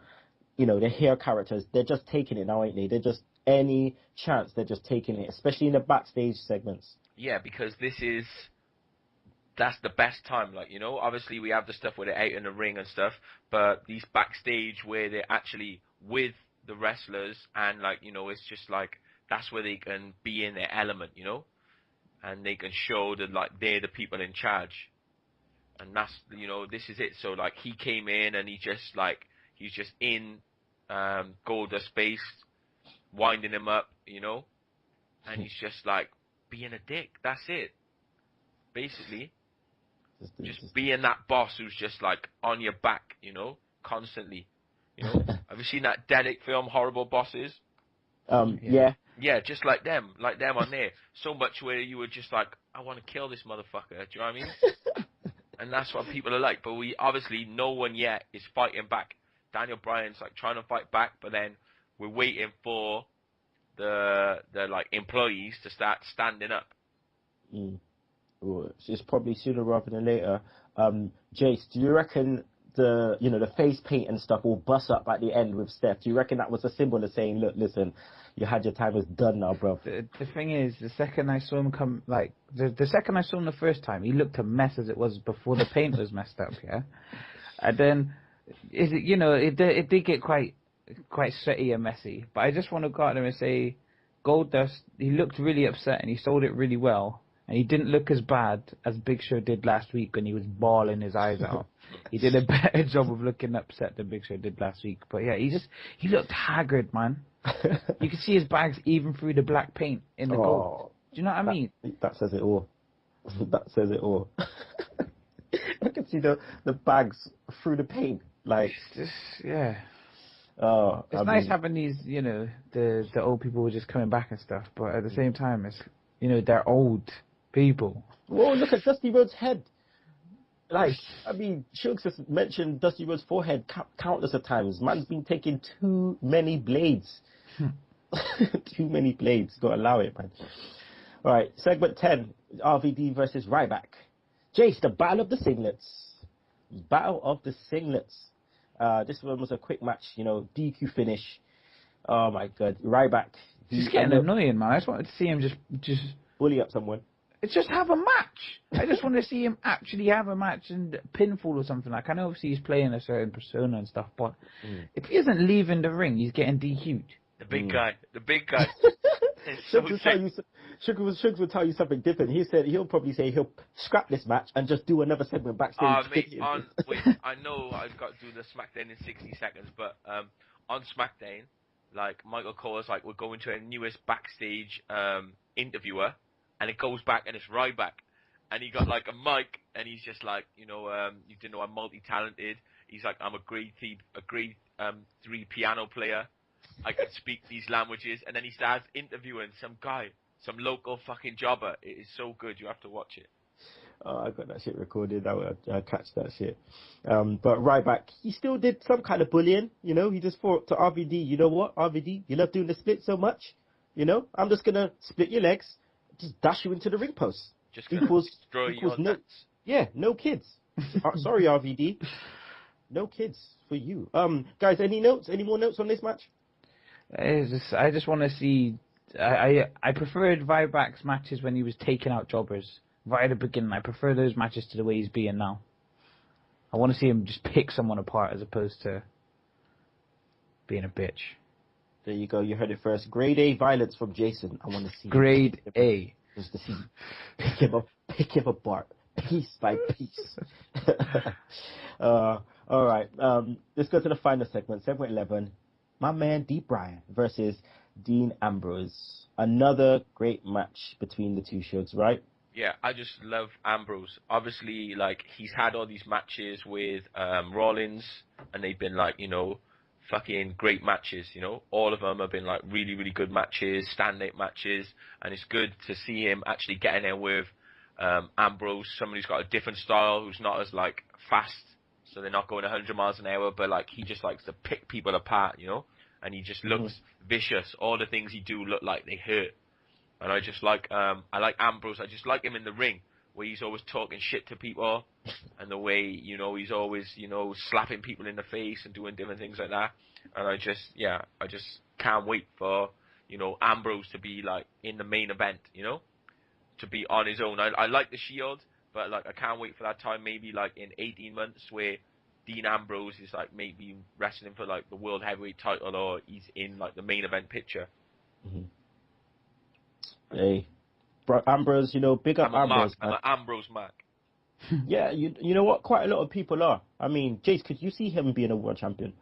[SPEAKER 3] you know, they're heel characters. They're just taking it now, ain't they? They're just any chance they're just taking it, especially in the backstage segments.
[SPEAKER 4] Yeah, because that's the best time. Like, you know, obviously we have the stuff where they're out in the ring and stuff, but these backstage where they're actually with the wrestlers and, like, you know, it's just like that's where they can be in their element, you know, and they can show that, like, they're the people in charge. And that's, you know, this is it. So, like, he came in and he's just in Goldust space, winding him up, you know, and he's just like being a dick. That's it. Basically, just being that boss who's just like on your back, you know, constantly. You know, have you seen that Derek film, Horrible Bosses?
[SPEAKER 3] Yeah.
[SPEAKER 4] Yeah, just like them on there. So much where you were just like, I want to kill this motherfucker. Do you know what I mean? And that's what people are like. But we obviously, no one yet is fighting back. Daniel Bryan's like trying to fight back, but then we're waiting for the like employees to start standing up.
[SPEAKER 3] Well, it's probably sooner rather than later. Jace, do you reckon the face paint and stuff will bust up at the end with Steph? Do you reckon that was a symbol of saying, look, listen, you had your time, it's done now, bro?
[SPEAKER 5] The thing is, the second I saw him come, like, the second I saw him the first time, he looked a mess as it was before the paint was messed up, yeah? And then, it did get quite sweaty and messy. But I just want to go out there and say, Goldust, he looked really upset and he sold it really well. And he didn't look as bad as Big Show did last week when he was bawling his eyes out. He did a better job of looking upset than Big Show did last week. But yeah, he looked haggard, man. You could see his bags even through the black paint in the gold. Do you know what I mean?
[SPEAKER 3] That says it all. That says it all. I can see the bags through the paint. Like,
[SPEAKER 5] it's just, yeah.
[SPEAKER 3] Oh,
[SPEAKER 5] it's nice having these, the old people just coming back and stuff. But at the same time, it's, they're old people.
[SPEAKER 3] Whoa, look at Dusty Rhodes' head. Like, I mean, Shuggs has mentioned Dusty Rhodes' forehead countless of times. Man's been taking too many blades. Too many blades. Gotta allow it, man. Alright, segment 10. RVD versus Ryback. Jace, the Battle of the Singlets. Battle of the Singlets. This one was a quick match, DQ finish. Oh my god. Ryback.
[SPEAKER 5] He's getting annoying, man. I just wanted to see him just
[SPEAKER 3] bully up someone.
[SPEAKER 5] It's just have a match. I just want to see him actually have a match and pinfall or something. Like, I know obviously he's playing a certain persona and stuff, but if he isn't leaving the ring, he's getting DQ'd.
[SPEAKER 4] The big guy.
[SPEAKER 3] Shuggs will tell you something different. He said he'll probably say he'll scrap this match and just do another segment backstage.
[SPEAKER 4] Mate, I know I've got to do the Smackdown in 60 seconds, but on Smackdown, like, Michael Cole is like, we're going to our newest backstage interviewer, and it goes back and it's Ryback, and he got like a mic, and he's just like, you didn't know I'm multi-talented. He's like, I'm a grade 3 piano player. I can speak these languages, and then he starts interviewing some guy, some local fucking jobber. It is so good. You have to watch it.
[SPEAKER 3] Oh, I got that shit recorded. I catch that shit. But Ryback, he still did some kind of bullying. He just thought to RVD, you know what, RVD, you love doing the split so much. I'm just gonna split your legs, just dash you into the ring post.
[SPEAKER 4] Just equals your
[SPEAKER 3] no. Yeah, no kids. Sorry, RVD. No kids for you. Guys, any notes? Any more notes on this match?
[SPEAKER 5] I just want to see. I preferred Ryback's matches when he was taking out jobbers right at the beginning. I prefer those matches to the way he's being now. I want to see him just pick someone apart as opposed to being a bitch.
[SPEAKER 3] There you go. You heard it first. Grade A violence from Jason. I want to see.
[SPEAKER 5] Grade A.
[SPEAKER 3] Just to see. Pick him apart, piece by piece. All right. Let's go to the final segment. Segment 11. My man Bryan versus Dean Ambrose. Another great match between the two Shugs, right?
[SPEAKER 4] Yeah, I just love Ambrose. Obviously, like, he's had all these matches with Rollins, and they've been like, fucking great matches, All of them have been like really, really good matches, standout matches, and it's good to see him actually getting there with Ambrose, someone who's got a different style, who's not as like fast, so they're not going 100 miles an hour, but like he just likes to pick people apart, and he just looks vicious. All the things he do look like they hurt, And I just like Ambrose. I just like him in the ring, where he's always talking shit to people, and the way, you know, he's always, you know, slapping people in the face and doing different things like that. And I just can't wait for, you know, Ambrose to be like in the main event, you know, to be on his own. I like the Shield, but like I can't wait for that time, maybe like in 18 months where Dean Ambrose is like maybe wrestling for like the World Heavyweight title, or he's in like the main event picture.
[SPEAKER 3] Mm-hmm. Hey, Ambrose, you know, big up Ambrose.
[SPEAKER 4] I'm an Ambrose Mac.
[SPEAKER 3] Yeah, you know what? Quite a lot of people are. I mean, Jace, could you see him being a world champion?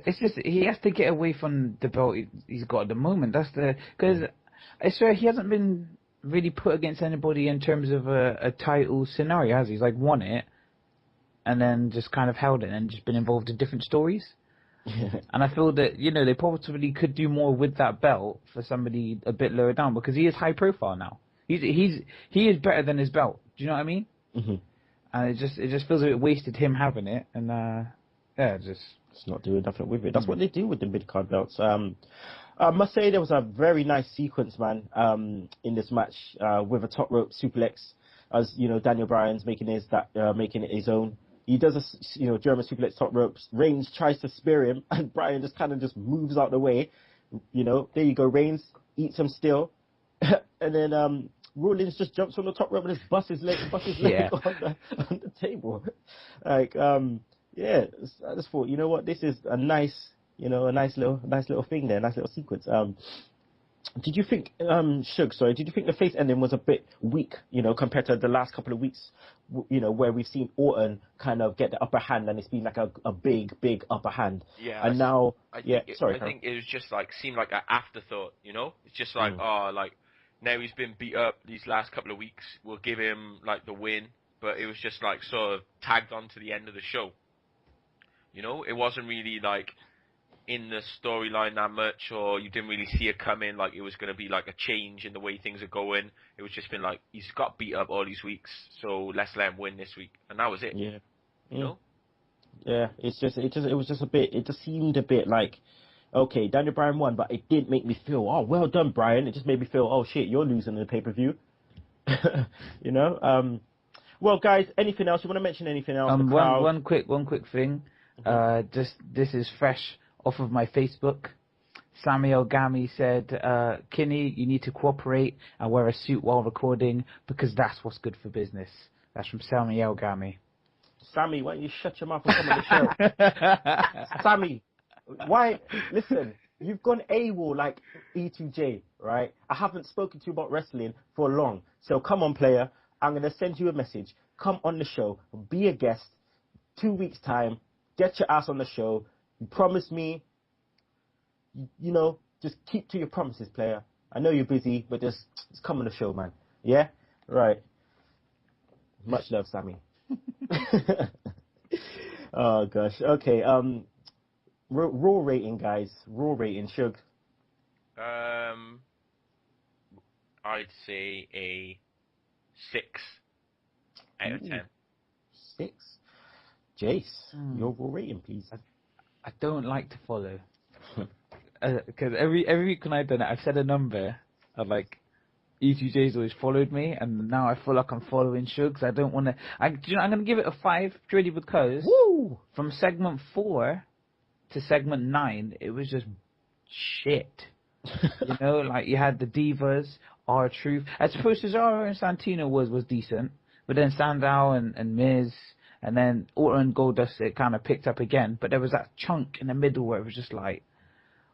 [SPEAKER 5] It's just he has to get away from the belt he's got at the moment. That's because I swear he hasn't been really put against anybody in terms of a title scenario, has he? He's like won it and then just kind of held it and just been involved in different stories. And I feel that, you know, they probably could do more with that belt for somebody a bit lower down, because he is high profile now. He is better than his belt. Do you know what I mean?
[SPEAKER 3] Mm-hmm.
[SPEAKER 5] And it just feels a bit wasted him having it, and it's
[SPEAKER 3] not doing nothing with it. That's what they do with the mid card belts. I must say there was a very nice sequence, man, in this match with a top rope suplex, as you know, Daniel Bryan's making it his own. He does a German suplex top ropes. Reigns tries to spear him, and Bryan just kind of just moves out the way. You know, there you go. Reigns eats him still, and then Rollins just jumps on the top rope and just busts his leg
[SPEAKER 5] Yeah.
[SPEAKER 3] on the table. Like, yeah, I just thought, you know what, this is a nice little thing there, nice little sequence. Did you think, did you think the face ending was a bit weak, you know, compared to the last couple of weeks, you know, where we've seen Orton kind of get the upper hand, and it's been like a big upper hand.
[SPEAKER 4] Yeah.
[SPEAKER 3] And now,
[SPEAKER 4] I think it was just like, seemed like an afterthought, you know? It's just like, now he's been beat up these last couple of weeks, we'll give him like the win, but it was just like sort of tagged on to the end of the show. You know, it wasn't really like in the storyline that much, or you didn't really see it coming, like it was going to be like a change in the way things are going. It was just been like, he's got beat up all these weeks, so let's let him win this week, and that was it.
[SPEAKER 3] Yeah.
[SPEAKER 4] You know?
[SPEAKER 3] Yeah, it just seemed a bit like, okay, Daniel Bryan won, but it didn't make me feel, oh, well done, Bryan. It just made me feel, oh shit, you're losing in the pay-per-view. You know? Well, guys, anything else? You want to mention anything else?
[SPEAKER 5] One quick thing. This is fresh off of my Facebook. Samuel Gami said, Kinney, you need to cooperate and wear a suit while recording, because that's what's good for business. That's from Samuel Gami.
[SPEAKER 3] Sammy, why don't you shut your mouth and come on the show? Sammy, why? Listen, you've gone AWOL like E2J, right? I haven't spoken to you about wrestling for long. So come on, player. I'm going to send you a message. Come on the show. Be a guest. 2 weeks' time. Get your ass on the show. You promised me. You know, just keep to your promises, player. I know you're busy, but just come on the show, man. Yeah? Right. Much love, Sammy. Oh, gosh. Okay. Raw rating, guys. Raw rating, Shug.
[SPEAKER 4] I'd say a 6 out of 10.
[SPEAKER 3] 6? Jace, your raw rating, please.
[SPEAKER 5] I don't like to follow. Because every week when I've done it, I've said a number of like, E2J's always followed me, and now I feel like I'm following Shugs. I don't want to. I'm going to give it a 5 purely because from segment 4 to segment 9, it was just shit. You know, like you had the Divas, R-Truth. I suppose Cesaro and Santino was decent, but then Sandow and Miz, and then Orton and Goldust, it kind of picked up again. But there was that chunk in the middle where it was just like,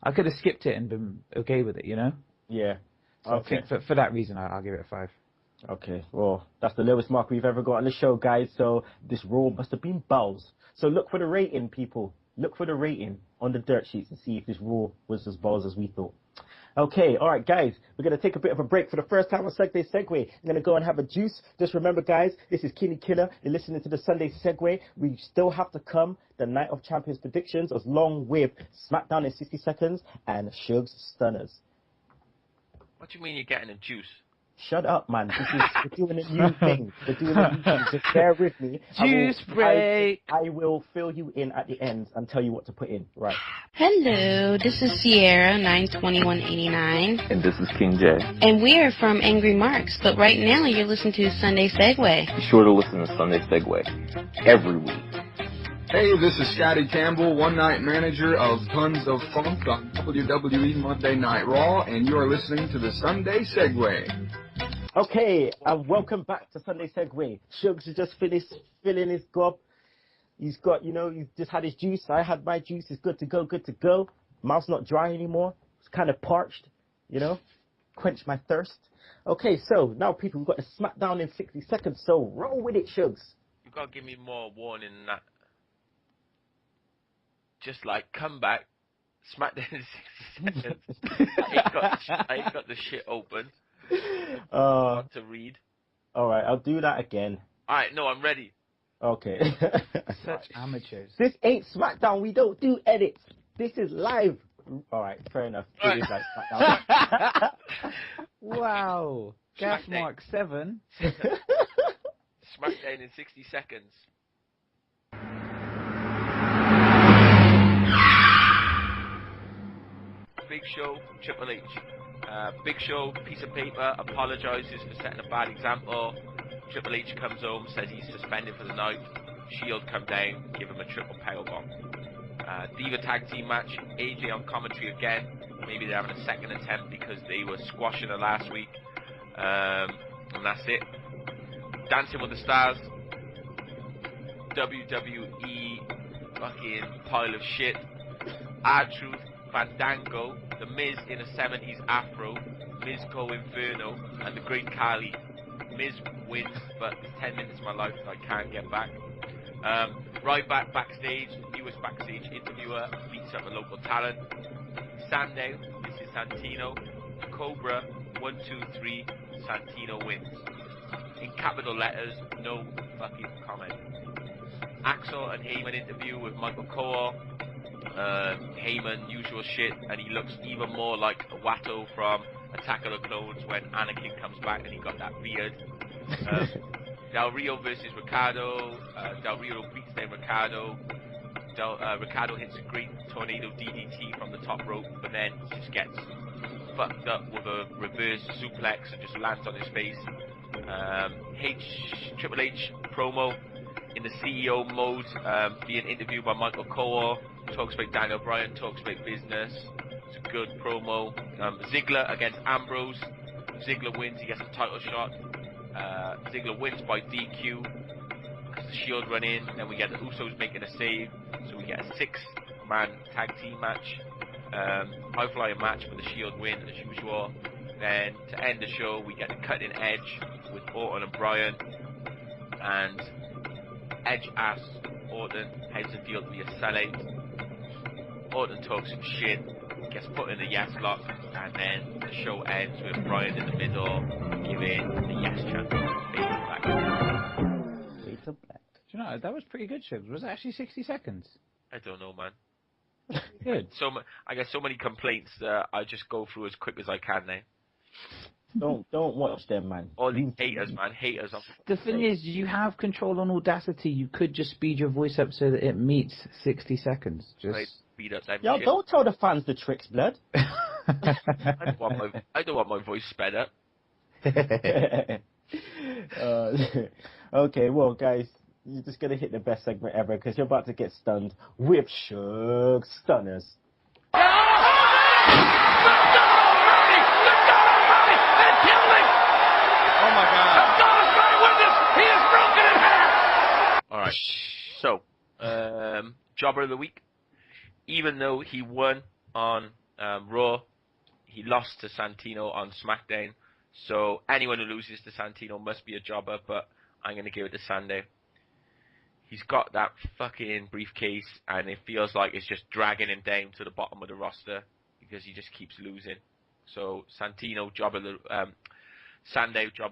[SPEAKER 5] I could have skipped it and been okay with it, you know?
[SPEAKER 3] Yeah.
[SPEAKER 5] So okay. I think for that reason, I'll give it a 5.
[SPEAKER 3] Okay, well, that's the lowest mark we've ever got on the show, guys. So this Raw must have been balls. So look for the rating, people. Look for the rating on the dirt sheets and see if this Raw was as balls as we thought. Okay, all right, guys. We're going to take a bit of a break for the first time on Sunday Segue. We're going to go and have a juice. Just remember, guys, this is Kinney Killer. You're listening to the Sunday Segue. We still have to come the Night of Champions predictions along with Smackdown in 60 seconds and Sugs Stunners.
[SPEAKER 4] What do you mean you're getting a juice?
[SPEAKER 3] Shut up, man. We're doing a new thing. We're doing a new thing. Just bear with me.
[SPEAKER 5] Juice break.
[SPEAKER 3] I will fill you in at the end and tell you what to put in. Right.
[SPEAKER 1] Hello, this is Sierra 92189.
[SPEAKER 6] And this is King J.
[SPEAKER 1] And we are from Angry Marks, but right now you're listening to Sunday Segue.
[SPEAKER 6] Be sure to listen to Sunday Segue every week.
[SPEAKER 7] Hey, this is Scotty Campbell, one-night manager of Tons of Funk on WWE Monday Night Raw, and you are listening to the Sunday Segue.
[SPEAKER 3] Okay, and welcome back to Sunday Segue. Shugs has just finished filling his gob. He's got, he's just had his juice. I had my juice. It's good to go, good to go. Mouth's not dry anymore. It's kind of parched, Quench my thirst. Okay, so now people, we've got a Smackdown in 60 seconds, so roll with it, Shugs.
[SPEAKER 4] You've got to give me more warning than that. Just like, come back, Smackdown in 60 seconds. I ain't got the shit open. Want to read.
[SPEAKER 3] Alright, I'll do that again.
[SPEAKER 4] Alright, no, I'm ready.
[SPEAKER 3] Okay.
[SPEAKER 5] Such amateurs.
[SPEAKER 3] This ain't Smackdown. We don't do edits. This is live. Alright, fair enough. It is like Smackdown.
[SPEAKER 5] Wow. Gas
[SPEAKER 4] Smackdown.
[SPEAKER 5] mark 7.
[SPEAKER 4] Smackdown in 60 seconds. Big Show, Triple H. Big Show, piece of paper, apologizes for setting a bad example. Triple H comes home, says he's suspended for the night. Shield come down, give him a triple powerbomb. Diva tag team match, AJ on commentary again. Maybe they're having a second attempt because they were squashing her last week. And that's it. Dancing with the Stars. WWE fucking pile of shit. R-Truth, Fandango, The Miz in a 70s afro, Miz Go Inferno, and the Great Khali. Miz wins, but it's 10 minutes of my life that I can't get back. Ryback backstage, newest backstage interviewer, beats up a local talent. Sandow, this is Santino. Cobra, 1, 2, 3, Santino wins. In capital letters, no fucking comment. Axel and Heyman interview with Michael Cole. Heyman, usual shit, and he looks even more like Watto from Attack of the Clones when Anakin comes back and he got that beard. Del Rio versus Ricardo. Del Rio beats down Ricardo. Ricardo hits a great tornado DDT from the top rope, but then just gets fucked up with a reverse suplex and just lands on his face. Triple H promo in the CEO mode, being interviewed by Michael Cole. Talks about Daniel Bryan, talks about business. It's a good promo. Ziggler against Ambrose. Ziggler wins, he gets a title shot. Ziggler wins by DQ because the Shield run in, and we get the Usos making a save, so we get a 6-man tag team match. High-flying match for the Shield win as usual. Then to end the show, we get the cutting edge with Orton and Bryan, and Edge asks Orton how's it feel to be a sellout. Orton talks some shit, gets put in the yes lock, and then the show ends with Bryan in the middle giving the yes chant. Fade to black.
[SPEAKER 3] Fade to black.
[SPEAKER 5] Do you know, that was pretty good, Shugs. Was it actually 60 seconds?
[SPEAKER 4] I don't know, man.
[SPEAKER 5] Good.
[SPEAKER 4] I get so many complaints that I just go through as quick as I can now.
[SPEAKER 3] Don't watch them, man.
[SPEAKER 4] All these haters, man, haters.
[SPEAKER 5] The thing is, you have control on Audacity. You could just speed your voice up so that it meets 60 seconds. Just
[SPEAKER 4] speed up that
[SPEAKER 3] Yo,
[SPEAKER 4] shit.
[SPEAKER 3] don't tell the fans the tricks, blood.
[SPEAKER 4] I don't want my voice sped up.
[SPEAKER 3] Okay, well, guys, you're just gonna hit the best segment ever because you're about to get stunned with Sugs Stunners.
[SPEAKER 4] Alright, so, Jobber of the Week. Even though he won on Raw, he lost to Santino on SmackDown. So anyone who loses to Santino must be a jobber, but I'm going to give it to Sandow. He's got that fucking briefcase, and it feels like it's just dragging him down to the bottom of the roster because he just keeps losing. So Sandow, Jobber of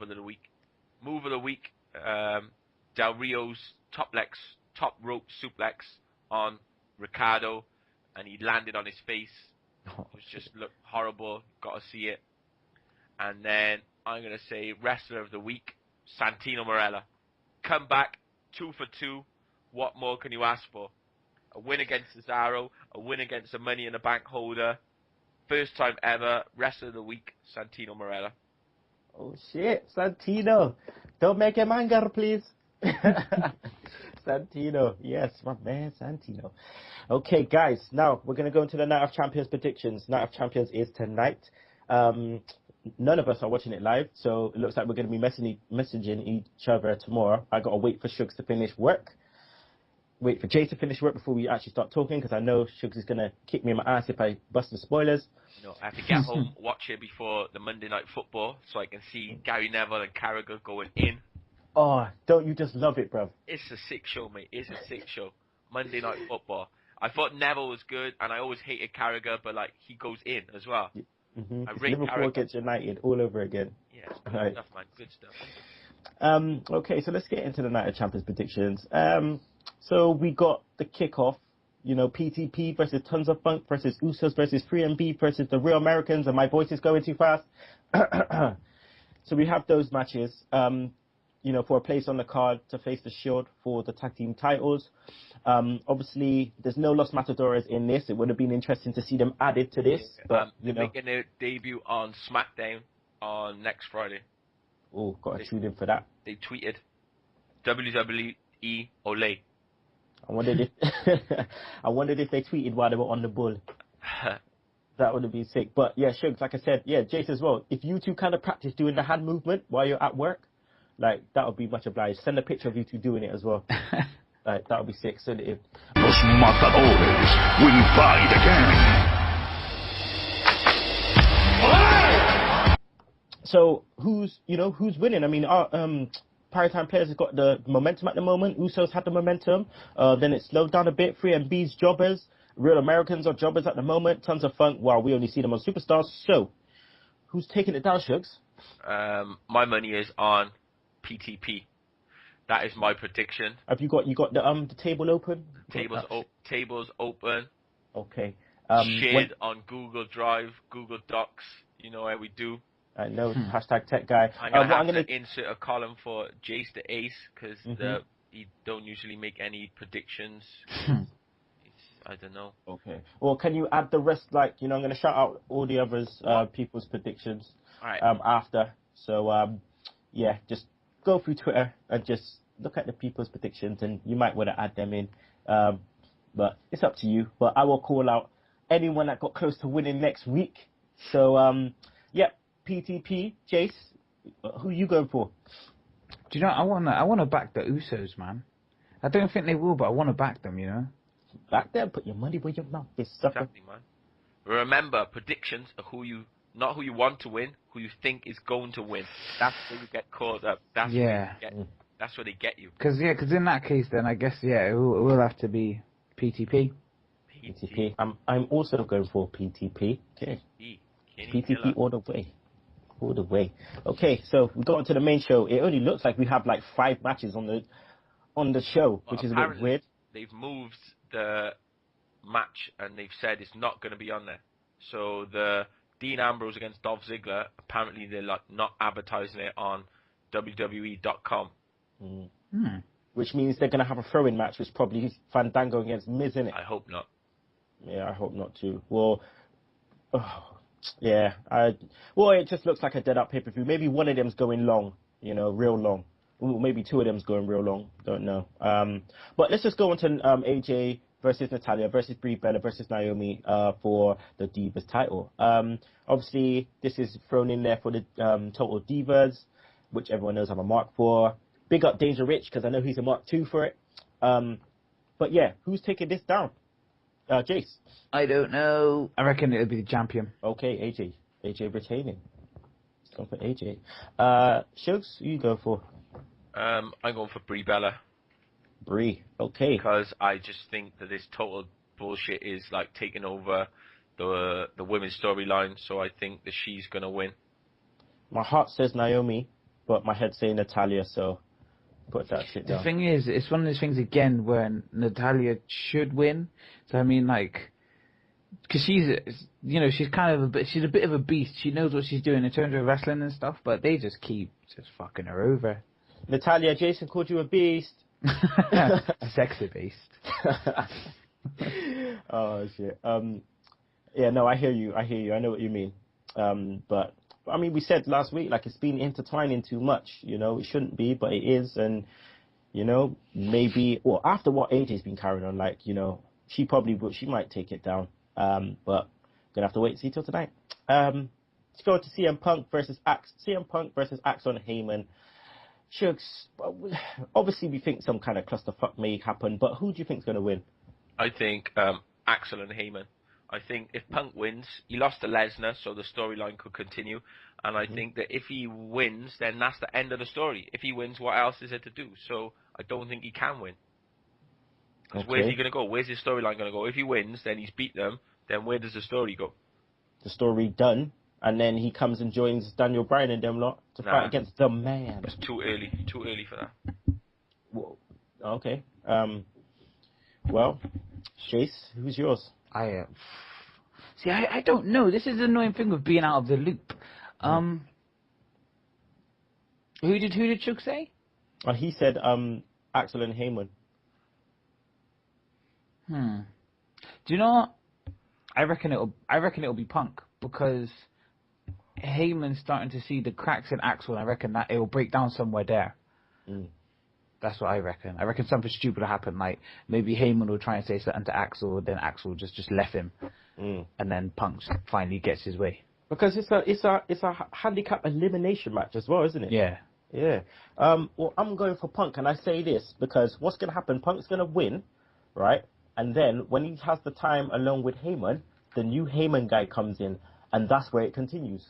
[SPEAKER 4] the Week. Move of the Week, Del Rio's top rope suplex on Ricardo, and he landed on his face. It just looked horrible. Got to see it. And then I'm going to say Wrestler of the Week, Santino Marella. Come back, 2 for 2. What more can you ask for? A win against Cesaro, a win against the Money in the Bank holder. First time ever, Wrestler of the Week, Santino Marella.
[SPEAKER 3] Oh shit, Santino. Don't make him anger, please. Santino. Yes, my man, Santino. Okay, guys, now we're going to go into the Night of Champions predictions. Night of Champions is tonight. None of us are watching it live, so it looks like we're going to be messaging each other tomorrow. I got to wait for Shugs to finish work. Wait for Jay to finish work before we actually start talking, because I know Shugs is going to kick me in my ass if I bust the spoilers.
[SPEAKER 4] No, I have to get home, watch it before the Monday Night Football, so I can see Gary Neville and Carragher going in.
[SPEAKER 3] Oh, don't you just love it, bruv?
[SPEAKER 4] It's a sick show, mate. It's a sick show. Monday Night Football. I thought Neville was good, and I always hated Carragher, but like he goes in as well.
[SPEAKER 3] Mm-hmm.
[SPEAKER 4] I rate
[SPEAKER 3] Liverpool against United all over again.
[SPEAKER 4] Yeah, good stuff, man. Good stuff.
[SPEAKER 3] Okay, so let's get into the Night of Champions predictions. So we got the kickoff. You know, PTP versus Tons of Funk versus Usos versus 3MB versus the Real Americans, and my voice is going too fast. So we have those matches. You know, for a place on the card to face the Shield for the tag team titles. Obviously, there's no Los Matadores in this. It would have been interesting to see them added to this. But,
[SPEAKER 4] they're making their debut on Smackdown on next Friday.
[SPEAKER 3] Oh, got to tune in for that.
[SPEAKER 4] They tweeted, WWE Ole.
[SPEAKER 3] I wondered if they tweeted while they were on the bull. That would have been sick. But yeah, Shugs, like I said, yeah, Jace as well. If you two kind of practice doing the hand movement while you're at work, like, that would be much obliged. Send a picture of you two doing it as well. Like, that would be sick. Send it in.
[SPEAKER 2] Los Matadores will fight again.
[SPEAKER 3] So, who's winning? I mean, our Paratime players have got the momentum at the moment. Usos had the momentum. Then it slowed down a bit. 3MB's jobbers. Real Americans are jobbers at the moment. Tons of Funk. Well, we only see them on Superstars. So, who's taking it down, Shugs?
[SPEAKER 4] My money is on PTP. That is my prediction.
[SPEAKER 3] Have you got the table open?
[SPEAKER 4] Tables open.
[SPEAKER 3] Okay.
[SPEAKER 4] Shared on Google Drive, Google Docs. You know how we do.
[SPEAKER 3] I know. Hashtag tech guy.
[SPEAKER 4] I'm gonna insert a column for Jace the Ace, because he don't usually make any predictions. I don't know.
[SPEAKER 3] Okay. Well, can you add the rest? Like, I'm gonna shout out all the others, people's predictions.
[SPEAKER 4] All right.
[SPEAKER 3] After. So yeah, just go through Twitter and just look at the people's predictions, and you might want to add them in. But it's up to you. But I will call out anyone that got close to winning next week. So yeah, PTP, Jace, who you going for?
[SPEAKER 5] Do you know, I wanna back the Usos, man. I don't think they will, but I wanna back them,
[SPEAKER 3] Back there, put your money where your mouth is.
[SPEAKER 4] Exactly, man. Remember, predictions are not who you want to win, who you think is going to win. That's where you get caught up. That's where they get you.
[SPEAKER 5] Because in that case, then I guess it will have to be PTP.
[SPEAKER 3] PTP. I'm also going for PTP. Okay. PTP all the way. All the way. Okay, so we got onto the main show. It only looks like we have like 5 matches on the show, which is a bit weird.
[SPEAKER 4] They've moved the match and they've said it's not going to be on there. So the Dean Ambrose against Dolph Ziggler, apparently they're like not advertising it on WWE.com.
[SPEAKER 3] Which means they're going to have a throw-in match, which probably is Fandango against Miz, innit?
[SPEAKER 4] I hope not.
[SPEAKER 3] Yeah, I hope not too. Well, yeah. It just looks like a dead-up pay-per-view. Maybe one of them's going long, real long. Ooh, maybe 2 of them's going real long. Don't know. But let's just go on to AJ versus Natalya versus Brie Bella versus Naomi for the Divas title. Obviously, this is thrown in there for the Total Divas, which everyone knows I'm a mark for. Big up Danger Rich, because I know he's a mark 2 for it. But yeah, who's taking this down? Jace?
[SPEAKER 5] I don't know. I reckon it'll be the champion.
[SPEAKER 3] Okay, AJ. AJ retaining. Let's go for AJ. Shugs, who you go for?
[SPEAKER 4] I'm going for Brie Bella.
[SPEAKER 3] Brie, okay.
[SPEAKER 4] Because I just think that this total bullshit is like taking over the women's storyline, so I think that she's gonna win.
[SPEAKER 5] My heart says Naomi, but my head's saying Natalya, so put that shit down.
[SPEAKER 3] The thing is, it's one of those things again where Natalya should win. So I mean, like,
[SPEAKER 5] because she's kind of she's a bit of a beast. She knows what she's doing in terms of wrestling and stuff, but they just keep just fucking her over.
[SPEAKER 3] Natalya, Jason called you a beast.
[SPEAKER 5] Sexy beast.
[SPEAKER 3] Oh shit. Yeah, no, I hear you. I know what you mean. But I mean, we said last week, like, it's been intertwining too much. It shouldn't be, but it is, and maybe, well, after what AJ's been carrying on, like, she might take it down. But gonna have to wait and see till tonight. Let's go to CM Punk versus Axel and Heyman. Shugs, obviously we think some kind of clusterfuck may happen, but who do you think's gonna win?
[SPEAKER 4] I think Axel and Heyman. I think if Punk wins, he lost to Lesnar, so the storyline could continue. And I think that if he wins, then that's the end of the story. If he wins, what else is there to do? So I don't think he can win. Because where's he going to go? Where's his storyline going to go? If he wins, then he's beat them. Then where does the story go?
[SPEAKER 3] The story done, and then he comes and joins Daniel Bryan and them lot to fight against the man.
[SPEAKER 4] It's too early. Too early for that.
[SPEAKER 3] Whoa. Okay. Well, Chase, who's yours?
[SPEAKER 5] I don't know. This is the annoying thing with being out of the loop. Who did Chuck say?
[SPEAKER 3] He said Axel and Heyman.
[SPEAKER 5] Do you know what? I reckon it'll be Punk, because Heyman's starting to see the cracks in Axel, and I reckon that it'll break down somewhere there. That's what I reckon. I reckon something stupid will happen, like maybe Heyman will try and say something to Axel, then Axel will just left him, and then Punk finally gets his way. Because
[SPEAKER 3] it's a handicap elimination match as well, isn't it?
[SPEAKER 5] Yeah.
[SPEAKER 3] Yeah. Well, I'm going for Punk, and I say this because what's going to happen? Punk's going to win, right? And then when he has the time along with Heyman, the new Heyman guy comes in, and that's where it continues.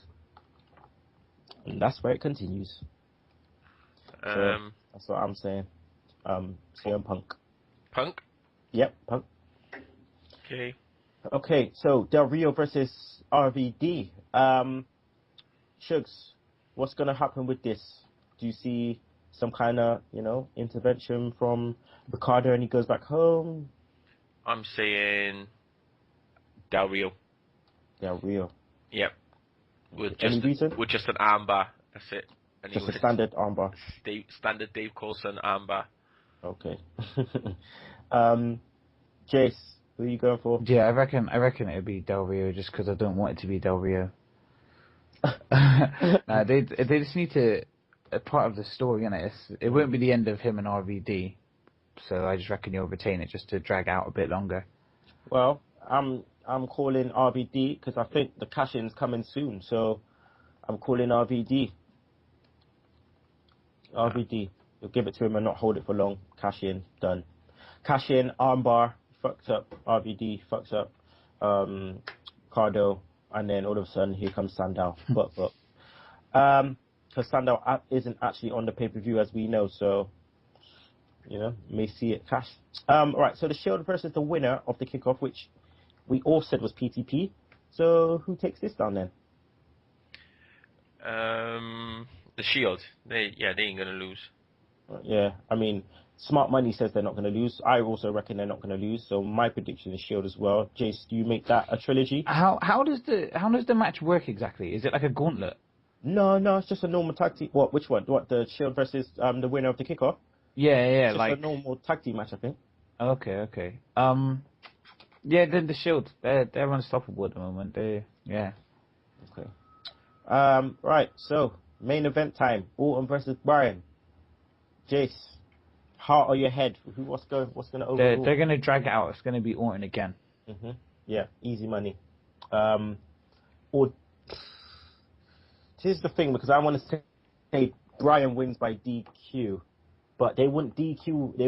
[SPEAKER 3] So that's what I'm saying. CM Punk.
[SPEAKER 4] Punk?
[SPEAKER 3] Yep, Punk.
[SPEAKER 4] Okay.
[SPEAKER 3] Okay, so Del Rio versus RVD. Shugs, what's going to happen with this? Do you see some kind of, intervention from Ricardo and he goes back home?
[SPEAKER 4] I'm saying Del Rio.
[SPEAKER 3] Del Rio.
[SPEAKER 4] Yep.
[SPEAKER 3] Any reason?
[SPEAKER 4] With just an armbar. That's it. And
[SPEAKER 3] just a standard armbar.
[SPEAKER 4] Standard Dave Coulson armbar.
[SPEAKER 3] Okay. Jace, who are you going for?
[SPEAKER 5] Yeah, I reckon it'll be Del Rio, just because I don't want it to be Del Rio. They just need to, a part of the story, innit? It won't be the end of him and RVD, so I just reckon you'll retain it just to drag out a bit longer.
[SPEAKER 3] Well, I'm calling RVD because I think the cash-in's coming soon, so I'm calling RVD. RVD. You'll give it to him and not hold it for long. Cash in, done. Cash in, armbar, fucks up. RVD, fucks up. Cardo, and then all of a sudden here comes Sandow. But. Because Sandow isn't actually on the pay-per-view as we know, so, may see it cash. Right, so the Shield versus the winner of the kickoff, which we all said was PTP. So who takes this down then?
[SPEAKER 4] The Shield. They ain't gonna lose.
[SPEAKER 3] Yeah, I mean, Smart Money says they're not gonna lose. I also reckon they're not gonna lose. So my prediction is Shield as well. Jace, do you make that a trilogy?
[SPEAKER 5] How does the match work exactly? Is it like a gauntlet?
[SPEAKER 3] No, it's just a normal tag team. What? Which one? What? The Shield versus the winner of the kickoff?
[SPEAKER 5] Yeah,
[SPEAKER 3] it's just a normal tag team match, I think.
[SPEAKER 5] Okay. Yeah, then the Shield. They're unstoppable at the moment. Okay.
[SPEAKER 3] Right. So main event time: Orton versus Bryan. Jace, heart or your head? What's going to overrule?
[SPEAKER 5] They're gonna drag it out. It's gonna be Orton again.
[SPEAKER 3] Yeah, easy money. Or here's the thing, because I want to say Bryan wins by DQ, but they wouldn't DQ.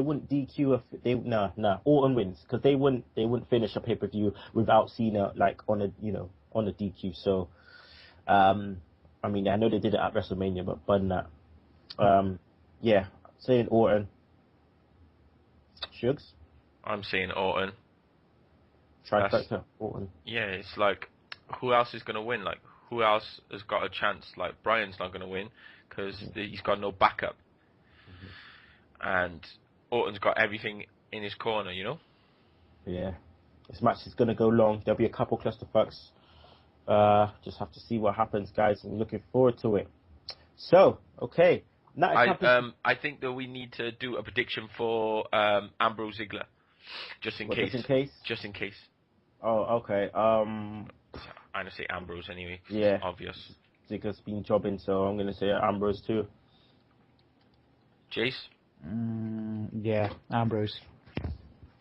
[SPEAKER 3] Orton wins because they wouldn't finish a pay-per-view without Cena on a DQ. So, I mean, I know they did it at WrestleMania, but other than that, yeah, saying Orton. Shugs?
[SPEAKER 4] I'm saying Orton.
[SPEAKER 3] Trifecta, Orton.
[SPEAKER 4] Yeah, it's like, who else is gonna win? Like, who else has got a chance? Like, Bryan's not gonna win because he's got no backup, and Orton's got everything in his corner,
[SPEAKER 3] Yeah. This match is going to go long. There'll be a couple clusterfucks. Just have to see what happens, guys. I'm looking forward to it. So, okay.
[SPEAKER 4] I think that we need to do a prediction for Ambrose Ziggler, just in case. Just in case.
[SPEAKER 3] Oh, okay.
[SPEAKER 4] I'm gonna say Ambrose anyway.
[SPEAKER 3] Yeah.
[SPEAKER 4] It's obvious.
[SPEAKER 3] Ziggler's been jobbing, so I'm gonna say Ambrose too.
[SPEAKER 4] Jace.
[SPEAKER 5] Yeah, Ambrose.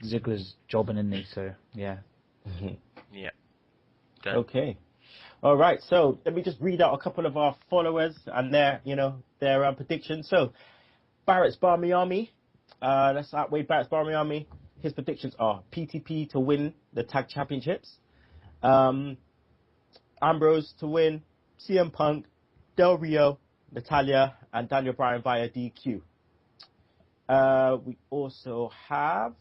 [SPEAKER 5] Ziggler's jobbing in me, so yeah.
[SPEAKER 4] Yeah. Done.
[SPEAKER 3] Okay. All right. So let me just read out a couple of our followers and their predictions. So Barrett's Barmy Army. Let's outweigh Barrett's Barmy Army. His predictions are PTP to win the tag championships, Ambrose to win, CM Punk, Del Rio, Natalya, and Daniel Bryan via DQ. We also have.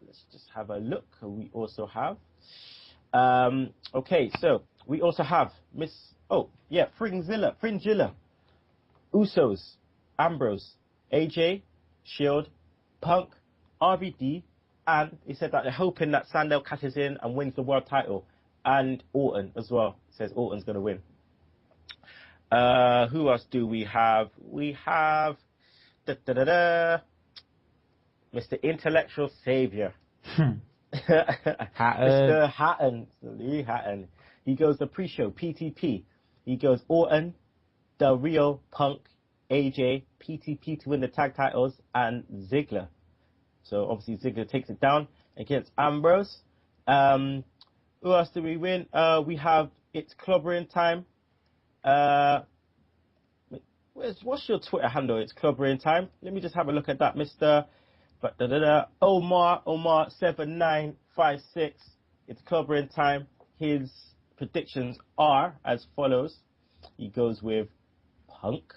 [SPEAKER 3] Let's just have a look. We also have. Okay, so we also have Fringilla, Usos, Ambrose, AJ, Shield, Punk, RVD, and he said that they're hoping that Sandow catches in and wins the world title, and Orton as well. He says Orton's going to win. Who else do we have? We have Mr. Intellectual Savior. Mr. Hatton, Lee Hatton. He goes the pre-show, PTP. He goes Orton, Del Rio, Punk, AJ, PTP to win the tag titles, and Ziggler. So obviously Ziggler takes it down against Ambrose. Who else do we win? We have It's Clobbering Time. What's your Twitter handle? It's Clobbering Time. Let me just have a look at that, Mr. Omar 7956. It's Clobbering Time. His predictions are as follows. He goes with Punk,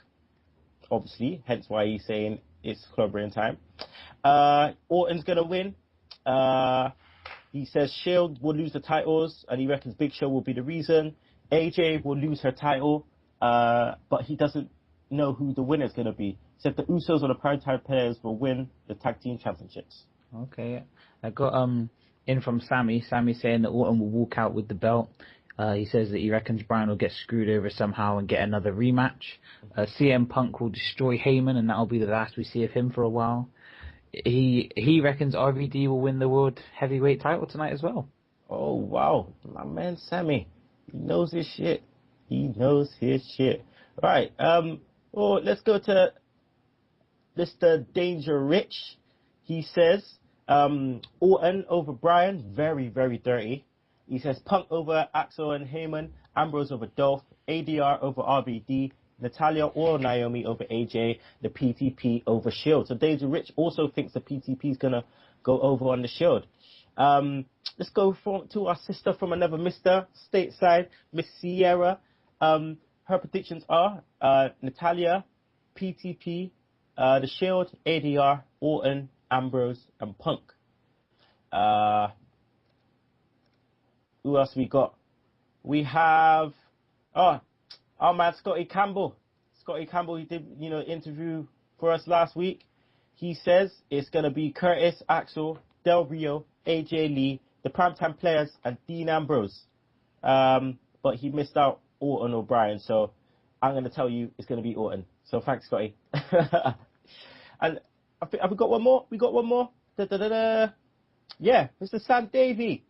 [SPEAKER 3] obviously, hence why he's saying it's Clobbering Time. Orton's gonna win. He says Shield will lose the titles, and he reckons Big Show will be the reason. AJ will lose her title, but he doesn't know who the winner's gonna be. He said the Usos or the Primetime Players will win the tag team championships.
[SPEAKER 5] Okay, I got in from Sammy. Sammy saying that Orton will walk out with the belt. He says that he reckons Bryan will get screwed over somehow and get another rematch. CM Punk will destroy Heyman, and that'll be the last we see of him for a while. He reckons RVD will win the World Heavyweight title tonight as well.
[SPEAKER 3] Oh, wow. My man Sammy. He knows his shit. He knows his shit. Right. Well, let's go to Mr. Danger Rich. He says Orton over Bryan, very, very dirty. He says Punk over Axel and Heyman, Ambrose over Dolph, ADR over RVD, Natalya or Naomi over AJ, the PTP over Shield. So Danger Rich also thinks the PTP is going to go over on the Shield. Let's go to our sister from another Mr. Stateside, Miss Sierra. Her predictions are Natalya, PTP, the Shield, ADR, Orton, Ambrose, and Punk. Who else we got? We have our man Scotty Campbell. Scotty Campbell, he did interview for us last week. He says it's gonna be Curtis, Axel, Del Rio, AJ Lee, the Primetime Players, and Dean Ambrose. But he missed out Orton or Bryan, so I'm gonna tell you it's gonna be Orton. So thanks, Scotty. And have we got one more? We got one more. Yeah, Mr. Sam Davey.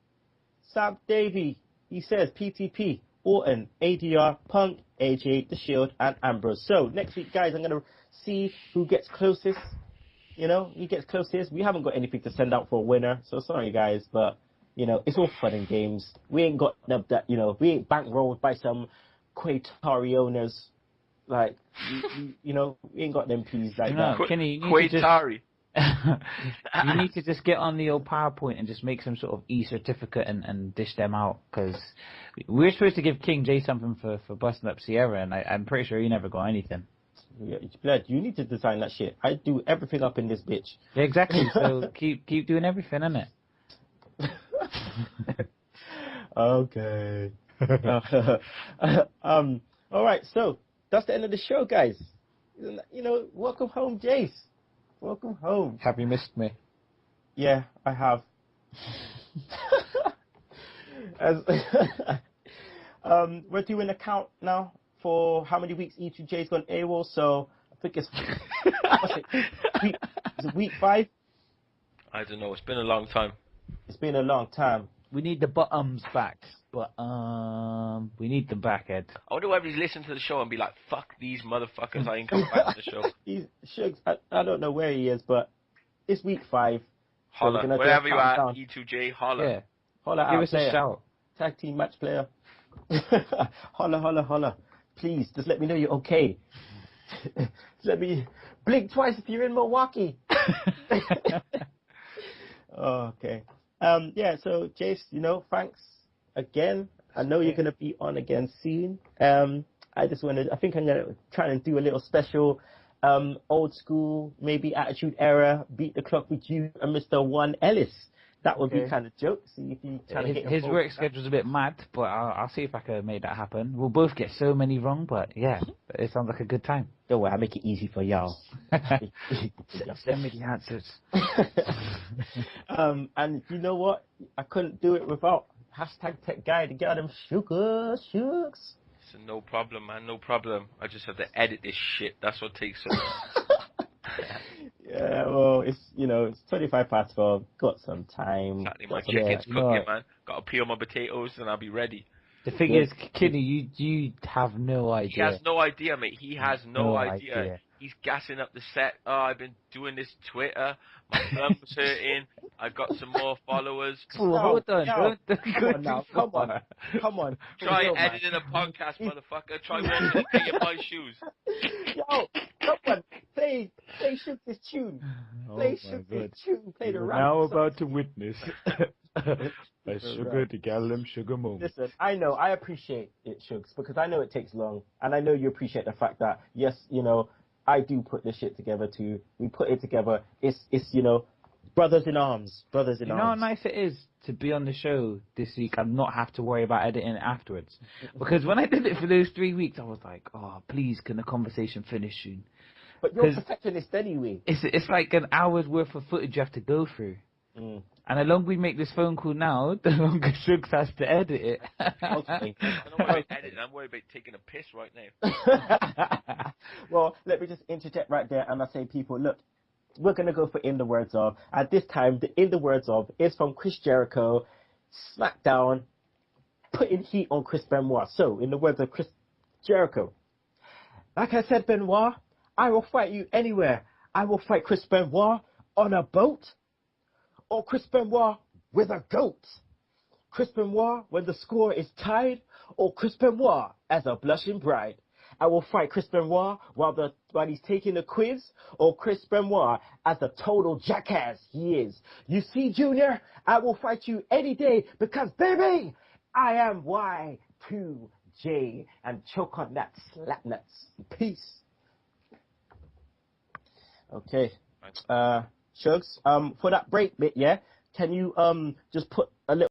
[SPEAKER 3] Sam Davey. He says PTP, Orton, ADR, Punk, AJ, The Shield, and Ambrose. So next week, guys, I'm gonna see who gets closest. Who gets closest. We haven't got anything to send out for a winner, so sorry, guys, but it's all fun and games. We ain't got that. We ain't bankrolled by some Quatari owners. Like, we ain't got them peas like that.
[SPEAKER 5] Kenny,
[SPEAKER 4] Quatari.
[SPEAKER 5] You need to just get on the old PowerPoint and just make some sort of e-certificate and dish them out, because we're supposed to give King J something for busting up Sierra, and I'm pretty sure he never got anything.
[SPEAKER 3] Yeah, blood, you need to design that shit. I do everything up in this bitch.
[SPEAKER 5] Yeah, exactly. So keep doing everything, innit?
[SPEAKER 3] Okay. All right. So that's the end of the show, guys. Welcome home, Jace. Welcome home.
[SPEAKER 5] Have you missed me?
[SPEAKER 3] Yeah, I have. As we're doing a count now for how many weeks E2J's gone AWOL. So I think it's is it week 5?
[SPEAKER 4] I don't know. It's been a long time.
[SPEAKER 3] It's been a long time.
[SPEAKER 5] We need the bottoms back, but we need them back, Ed.
[SPEAKER 4] I wonder whether he's listened to the show and be like, "Fuck these motherfuckers! I ain't coming back to the show."
[SPEAKER 3] Shugs, I don't know where he is, but it's week 5.
[SPEAKER 4] Holla,
[SPEAKER 3] so
[SPEAKER 4] wherever you are,
[SPEAKER 3] down.
[SPEAKER 4] E2J, holla.
[SPEAKER 5] Yeah,
[SPEAKER 3] Holla
[SPEAKER 5] give
[SPEAKER 3] out
[SPEAKER 5] us
[SPEAKER 3] player.
[SPEAKER 5] a shout.
[SPEAKER 3] Tag team match player. Holla. Please, just let me know you're okay. Let me blink twice if you're in Milwaukee. Okay. Yeah, so Jace, thanks again. I know you're gonna be on again soon. I think I'm gonna try and do a little special old school, maybe Attitude Era, beat the clock with you and Mr. One Ellis. That would be kind of joke. See if you try to get
[SPEAKER 5] his work schedule's a bit mad, but I'll see if I can make that happen. We'll both get so many wrong, but yeah, it sounds like a good time.
[SPEAKER 3] Don't worry, I'll make it easy for y'all.
[SPEAKER 5] Send me the answers.
[SPEAKER 3] And you know what? I couldn't do it without #Tech Guy to get them shugs.
[SPEAKER 4] So no problem, man. No problem. I just have to edit this shit. That's what takes so long.
[SPEAKER 3] Yeah, well, it's 12:25. Got some time.
[SPEAKER 4] Exactly. My chicken's cooking, man. Got to peel my potatoes and I'll be ready.
[SPEAKER 5] The thing is, Kinney, you have no idea.
[SPEAKER 4] He has no idea, mate. He has no idea. He's gassing up the set. Oh, I've been doing this Twitter. My thumb's hurting. I got some more followers.
[SPEAKER 5] Oh, hold on.
[SPEAKER 3] Come on.
[SPEAKER 4] Try editing a podcast, motherfucker. Try walking in my shoes.
[SPEAKER 3] Yo, come on. Play Shoot this tune. Play Shoot this tune. Play the rap.
[SPEAKER 5] Now about to witness a sugar to gallum sugar moment.
[SPEAKER 3] Listen, I know, I appreciate it, Shugs, because I know it takes long, and I know you appreciate the fact that, yes, I do put this shit together too. We put it together. It's brothers in arms. You know
[SPEAKER 5] how nice it is to be on the show this week and not have to worry about editing it afterwards. Because when I did it for those 3 weeks, I was like, oh, please, can the conversation finish soon?
[SPEAKER 3] But you're a perfectionist anyway.
[SPEAKER 5] It's like an hour's worth of footage you have to go through. And the longer we make this phone call now, the longer Shugs has to edit it.
[SPEAKER 4] Okay. I'm not worried about editing. I'm worried about taking a piss right now.
[SPEAKER 3] Well, let me just interject right there, and I say, people, look, we're going to go for In the Words Of. At this time, the In the Words Of is from Chris Jericho, Smackdown, putting heat on Chris Benoit. So, in the words of Chris Jericho, like I said, Benoit, I will fight you anywhere. I will fight Chris Benoit on a boat, or Chris Benoit with a goat. Chris Benoit when the score is tied, or Chris Benoit as a blushing bride. I will fight Chris Benoit while he's taking a quiz, or Chris Benoit as the total jackass he is. You see, Junior, I will fight you any day because, baby, I am Y2J. And choke on that slap nuts. Peace. Okay. Shugs, for that break bit, yeah, can you just put a little